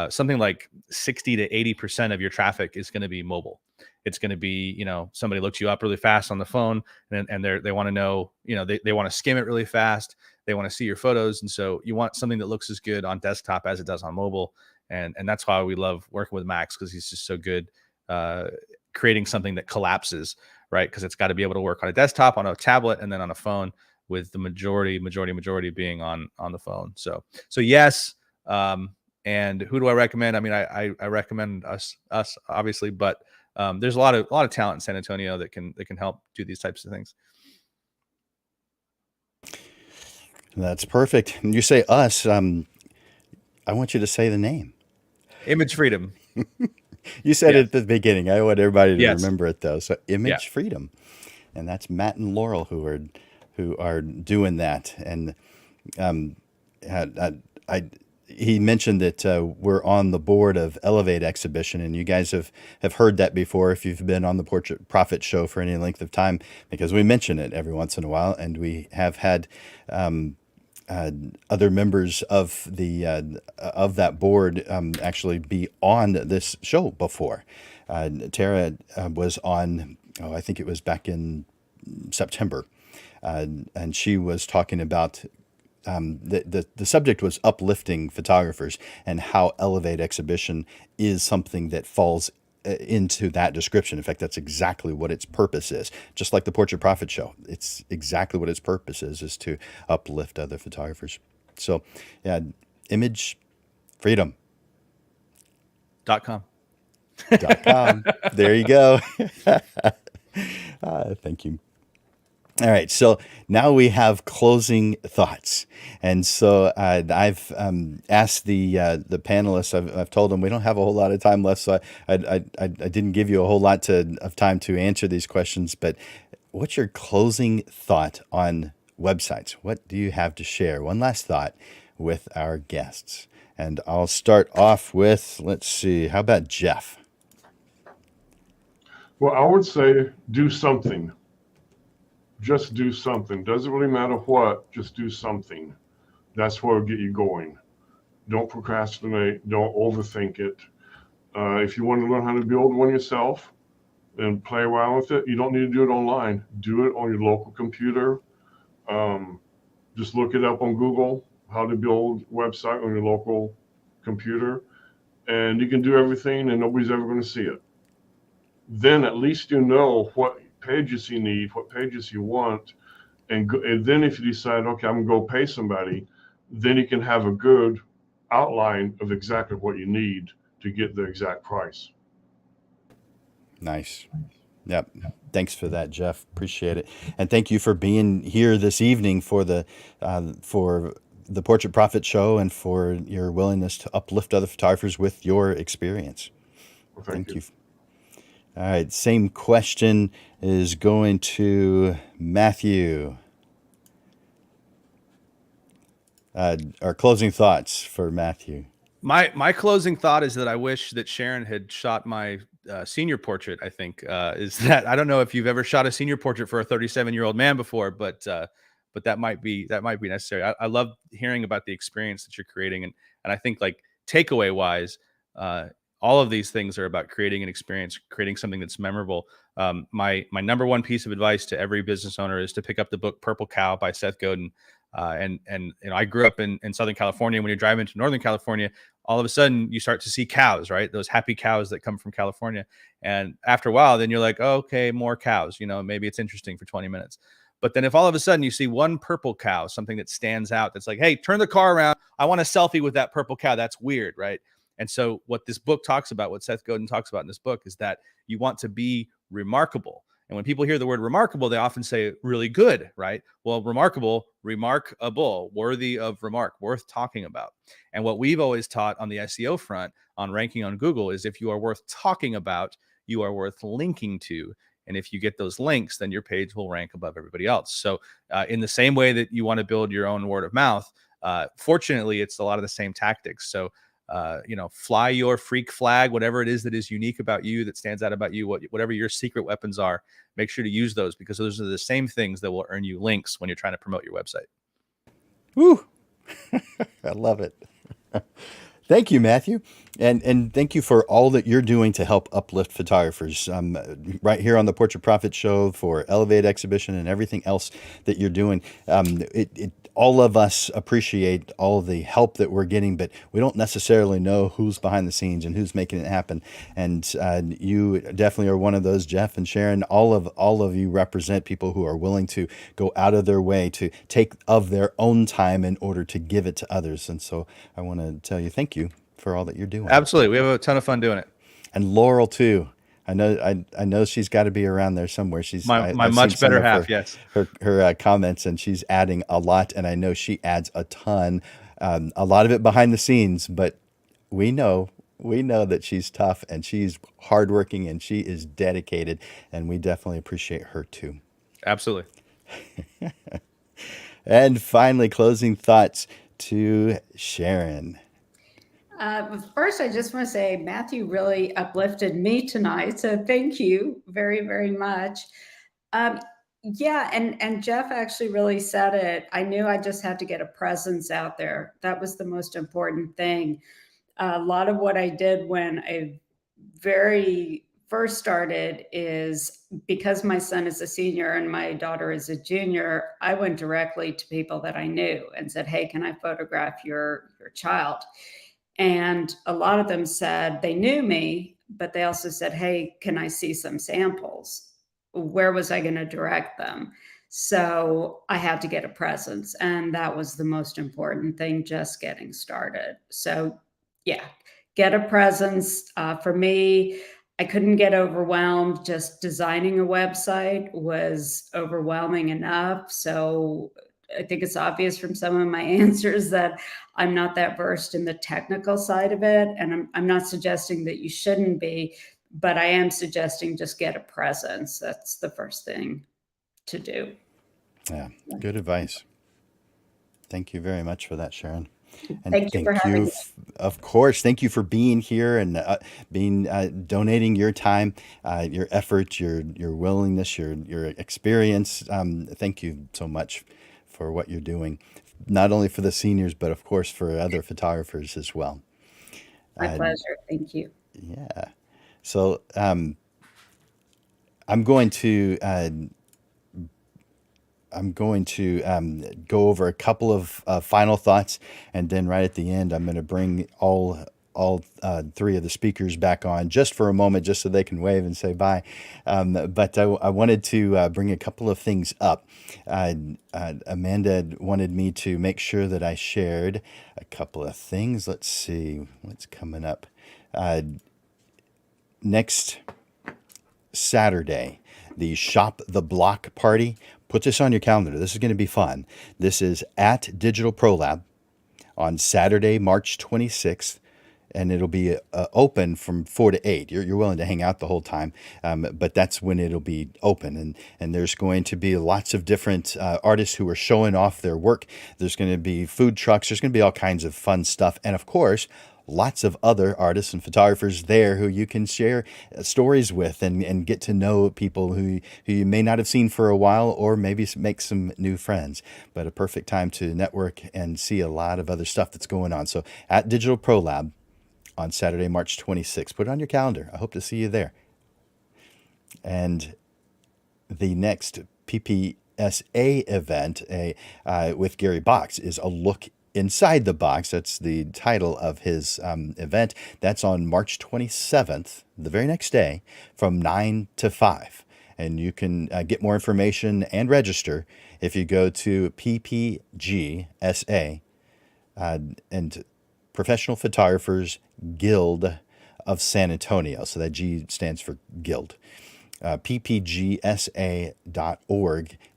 Something like 60 to 80% of your traffic is going to be mobile. It's going to be, somebody looks you up really fast on the phone, and they want to know, they want to skim it really fast. They want to see your photos. And so you want something that looks as good on desktop as it does on mobile. And that's why we love working with Max, because he's just so good creating something that collapses, right? Because it's got to be able to work on a desktop, on a tablet, and then on a phone, with the majority being on the phone. So yes. And who do I recommend? I mean, I recommend us obviously, but there's a lot of talent in San Antonio that can help do these types of things. That's perfect. And you say us, I want you to say the name. Image Freedom. You said it at the beginning. I want everybody to remember it though. So Image Freedom, and that's Matt and Laurel who are doing that. And he mentioned that we're on the board of Elevate Exhibition, and you guys have heard that before if you've been on the Portrait Profit Show for any length of time, because we mention it every once in a while, and we have had other members of that board actually be on this show before. Tara was on, I think it was back in September, and she was talking about the subject was uplifting photographers and how Elevate Exhibition is something that falls into that description. In fact, that's exactly what its purpose is. Just like the Portrait Profit Show, it's exactly what its purpose is to uplift other photographers. So, yeah, image freedom. .com. .com. There you go. Thank you. All right, so now we have closing thoughts, and so I've asked the panelists. I've told them we don't have a whole lot of time left, so I didn't give you a whole lot of time to answer these questions. But what's your closing thought on websites? What do you have to share? One last thought with our guests, and I'll start off with, let's see, how about Jeff? Well, I would say do something. Just do something. Doesn't really matter what, just do something. That's what will get you going. Don't procrastinate. Don't overthink it. If you want to learn how to build one yourself and play around with it, you don't need to do it online. Do it on your local computer. Just look it up on Google, how to build a website on your local computer, and you can do everything and nobody's ever going to see it. Then at least you know what pages you need, what pages you want, and then if you decide, okay, I'm gonna go pay somebody, then you can have a good outline of exactly what you need to get the exact price. Nice. Yep. Thanks for that, Jeff. Appreciate it, and thank you for being here this evening for the Portrait Profit Show and for your willingness to uplift other photographers with your experience. Well, thank you. All right, same question is going to Matthew. Our closing thoughts for Matthew. My closing thought is that I wish that Sharon had shot my senior portrait. I think is that I don't know if you've ever shot a senior portrait for a 37-year-old man before, but that might be necessary. I love hearing about the experience that you're creating, and I think like takeaway wise. All of these things are about creating an experience, creating something that's memorable. My number one piece of advice to every business owner is to pick up the book Purple Cow by Seth Godin. And you know, I grew up in Southern California. When you drive into Northern California, all of a sudden you start to see cows, right? Those happy cows that come from California. And after a while, then you're like, oh, okay, more cows. You know, maybe it's interesting for 20 minutes. But then if all of a sudden you see one purple cow, something that stands out, that's like, hey, turn the car around. I want a selfie with that purple cow. That's weird, right? And so what this book talks about, what Seth Godin talks about in this book, is that you want to be remarkable. And when people hear the word remarkable, they often say really good, right? Well, remarkable, remarkable, worthy of remark, worth talking about. And what we've always taught on the SEO front on ranking on Google is if you are worth talking about, you are worth linking to. And if you get those links, then your page will rank above everybody else. So in the same way that you want to build your own word of mouth, fortunately, it's a lot of the same tactics. So fly your freak flag, whatever it is that is unique about you, that stands out about you, whatever your secret weapons are, make sure to use those, because those are the same things that will earn you links when you're trying to promote your website. Woo! I love it. Thank you, Matthew. And thank you for all that you're doing to help uplift photographers right here on the Portrait Profit Show, for Elevate Exhibition and everything else that you're doing. All of us appreciate all the help that we're getting, but we don't necessarily know who's behind the scenes and who's making it happen. And you definitely are one of those, Jeff and Sharon. All of you represent people who are willing to go out of their way to take of their own time in order to give it to others. And so I want to tell you thank you for all that you're doing. Absolutely. We have a ton of fun doing it. And Laurel too. I know she's got to be around there somewhere. She's my much better half. Yes. Her comments, and she's adding a lot, and I know she adds a ton, a lot of it behind the scenes, but we know that she's tough and she's hardworking and she is dedicated, and we definitely appreciate her too. Absolutely. And finally, closing thoughts to Sharon. First, I just want to say Matthew really uplifted me tonight, so thank you very, very much. Um, yeah, and Jeff actually really said it. I knew I just had to get a presence out there. That was the most important thing. A lot of what I did when I very first started is because my son is a senior and my daughter is a junior, I went directly to people that I knew and said, "Hey, can I photograph your child?" And a lot of them said they knew me, but they also said, "Hey, can I see some samples?" Where was I going to direct them? So I had to get a presence, and that was the most important thing, just getting started. So, yeah, get a presence. For me, I couldn't get overwhelmed. Just designing a website was overwhelming enough. So I think it's obvious from some of my answers that I'm not that versed in the technical side of it. And I'm not suggesting that you shouldn't be, but I am suggesting just get a presence. That's the first thing to do. Yeah, good advice. Thank you very much for that, Sharon. And Thank you for thank having you, me. of course, thank you for being here and being donating your time, your effort, your willingness, your experience. Thank you so much for what you're doing, not only for the seniors, but of course for other photographers as well. My Uh, pleasure. Thank you. yeah. So I'm going to go over a couple of final thoughts, and then right at the end, I'm going to bring all three of the speakers back on just for a moment, just so they can wave and say bye. But I wanted to bring a couple of things up. Amanda wanted me to make sure that I shared a couple of things. Let's see what's coming up next Saturday, the Shop the Block party. Put this on your calendar. This is going to be fun. This is at Digital Pro Lab on Saturday, March 26th, and it'll be open from 4 to 8. You're willing to hang out the whole time, but that's when it'll be open. And there's going to be lots of different artists who are showing off their work. There's going to be food trucks. There's going to be all kinds of fun stuff. And of course, lots of other artists and photographers there who you can share stories with and get to know people who you may not have seen for a while, or maybe make some new friends. But a perfect time to network and see a lot of other stuff that's going on. So at Digital Pro Lab on Saturday, March 26th. Put it on your calendar. I hope to see you there. And the next PPSA event with Gary Box is A Look Inside the Box. That's the title of his event. That's on March 27th, the very next day, from 9 to 5. And you can get more information and register if you go to PPGSA and Professional Photographers Guild of San Antonio. So that G stands for Guild. ppgsa.org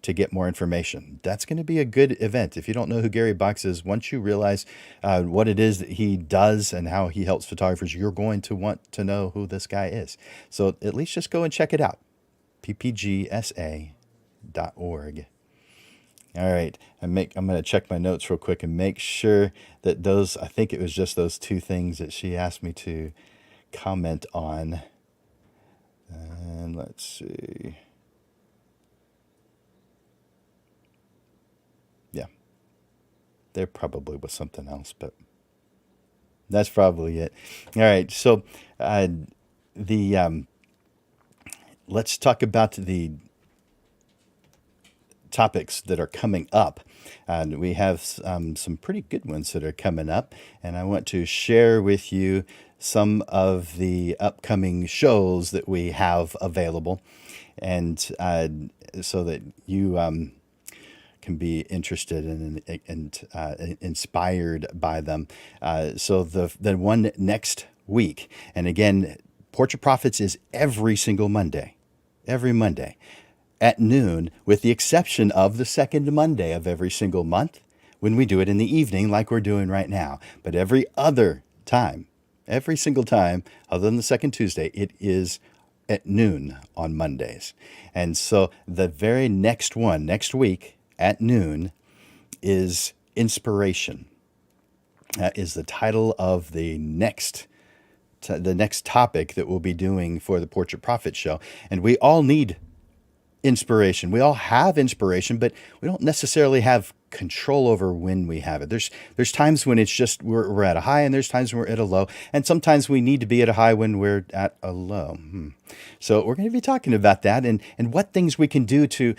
to get more information. That's going to be a good event. If you don't know who Gary Box is, once you realize what it is that he does and how he helps photographers, you're going to want to know who this guy is. So at least just go and check it out. ppgsa.org. All right, I'm going to check my notes real quick and make sure that those, I think it was just those two things that she asked me to comment on. And let's see. Yeah, there probably was something else, but that's probably it. All right, so let's talk about the topics that are coming up. We have some pretty good ones that are coming up, and I want to share with you some of the upcoming shows that we have available, and so that you can be interested and inspired by them. So the one next week, and again, Portrait Profits is every single Monday, every Monday at noon, with the exception of the second Monday of every single month, when we do it in the evening like we're doing right now. But every other time, every single time, other than the second Tuesday, it is at noon on Mondays. And so the very next one, next week at noon, is inspiration. That is the title of the next topic that we'll be doing for the Portrait Prophet Show. And we all need inspiration. We all have inspiration, but we don't necessarily have control over when we have it. There's times when it's just we're at a high, and there's times when we're at a low, and sometimes we need to be at a high when we're at a low. So we're going to be talking about that and what things we can do to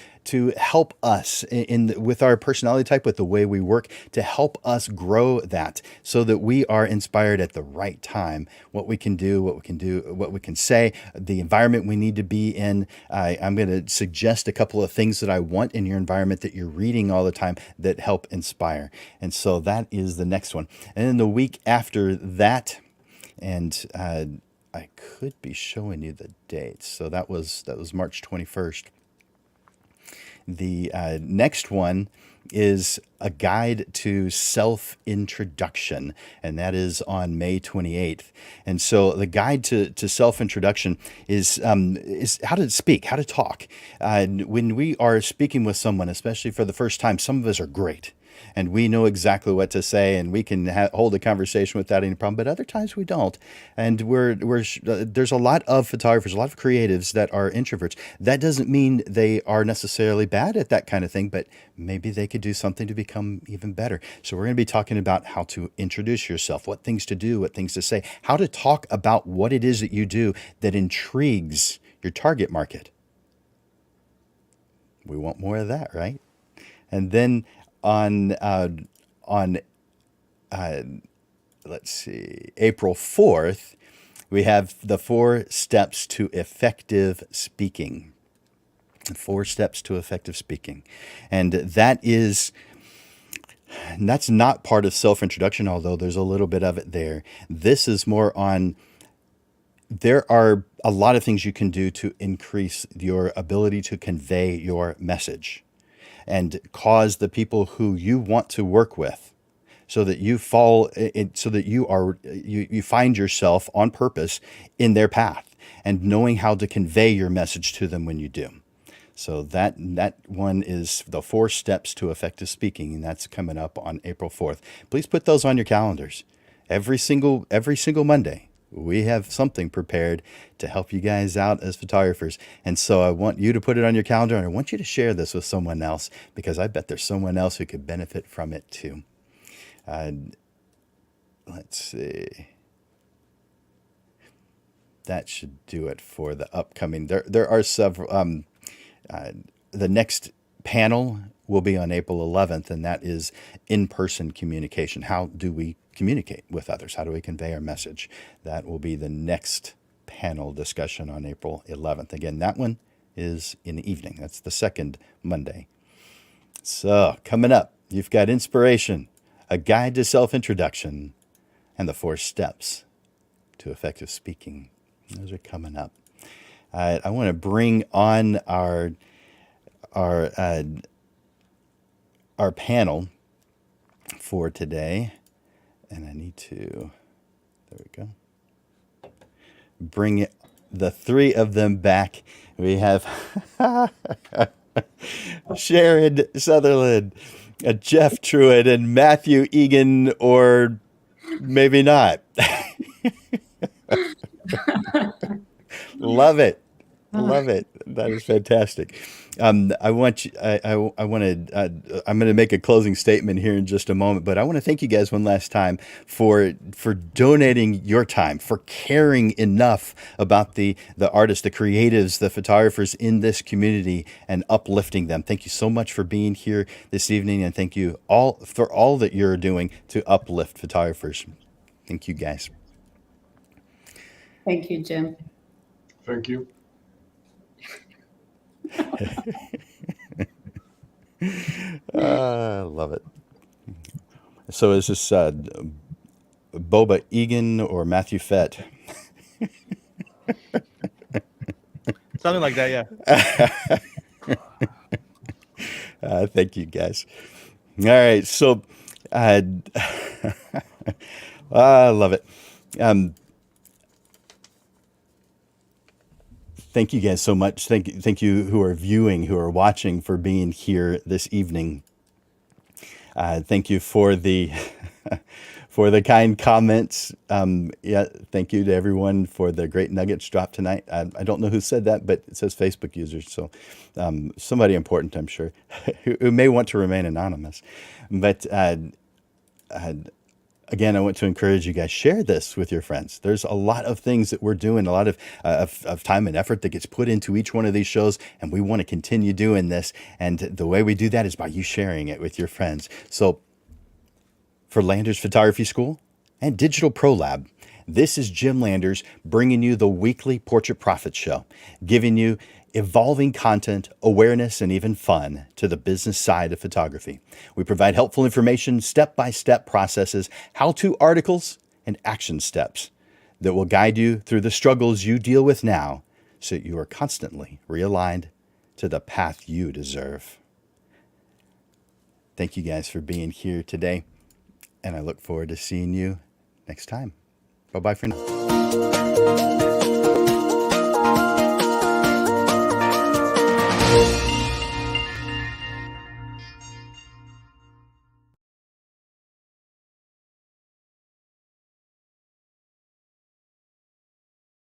help us with our personality type, with the way we work, to help us grow that, so that we are inspired at the right time. What we can do, what we can say, the environment we need to be in. I'm going to suggest a couple of things that I want in your environment that you're reading all the time that help inspire. And so that is the next one. And then the week after that, and I could be showing you the dates. So that was March 21st. The next one is a guide to self-introduction, and that is on May 28th. And so the guide to self-introduction is how to speak, how to talk. When we are speaking with someone, especially for the first time, some of us are great, and we know exactly what to say, and we can hold a conversation without any problem. But other times we don't, and there's a lot of photographers, a lot of creatives that are introverts. That doesn't mean they are necessarily bad at that kind of thing, but maybe they could do something to become even better. So we're going to be talking about how to introduce yourself, what things to do, what things to say, how to talk about what it is that you do that intrigues your target market. We want more of that, right? And then on let's see, April 4th, we have the 4 steps to effective speaking. 4 steps to effective speaking. And that's not part of self-introduction, although there's a little bit of it there. This is more on, there are a lot of things you can do to increase your ability to convey your message and cause the people who you want to work with, so that you you find yourself on purpose in their path, and knowing how to convey your message to them when you do. So that one is the 4 steps to effective speaking, and that's coming up on April 4th. Please put those on your calendars. Every single Monday, we have something prepared to help you guys out as photographers. And so I want you to put it on your calendar, and I want you to share this with someone else, because I bet there's someone else who could benefit from it too. Let's see. That should do it for the upcoming. There are several. The next panel will be on April 11th, and that is in-person communication. How do we communicate with others? How do we convey our message? That will be the next panel discussion on April 11th. Again, that one is in the evening. That's the second Monday. So coming up, you've got inspiration, a guide to self-introduction, and the 4 steps to effective speaking. Those are coming up. I want to bring on our panel for today, and I need to, there we go, bring the 3 of them back. We have Sharon Sutherland, Jeff Truitt, and Matthew Egan, or maybe not. Love it. Love it. That is fantastic. I'm going to make a closing statement here in just a moment, but I want to thank you guys one last time for donating your time, for caring enough about the artists, the creatives, the photographers in this community, and uplifting them. Thank you so much for being here this evening, and thank you all for all that you're doing to uplift photographers. Thank you, guys. Thank you, Jim. Thank you. I love it. So is this Boba Egan or Matthew Fett? Something like that, yeah. Thank you, guys. All right, so I love it. Thank you guys so much. Thank you who are viewing, who are watching, for being here this evening. Thank you for the for the kind comments. Yeah, thank you to everyone for the great nuggets dropped tonight. I don't know who said that, but it says Facebook users, so somebody important, I'm sure, who may want to remain anonymous. But again, I want to encourage you guys, share this with your friends. There's a lot of things that we're doing, a lot of time and effort that gets put into each one of these shows, and we want to continue doing this. And the way we do that is by you sharing it with your friends. So for Landers Photography School and Digital Pro Lab, this is Jim Landers bringing you the weekly Portrait Profit Show, giving you evolving content, awareness, and even fun to the business side of photography. We provide helpful information, step-by-step processes, how-to articles, and action steps that will guide you through the struggles you deal with now so that you are constantly realigned to the path you deserve. Thank you guys for being here today, and I look forward to seeing you next time. Bye-bye for now.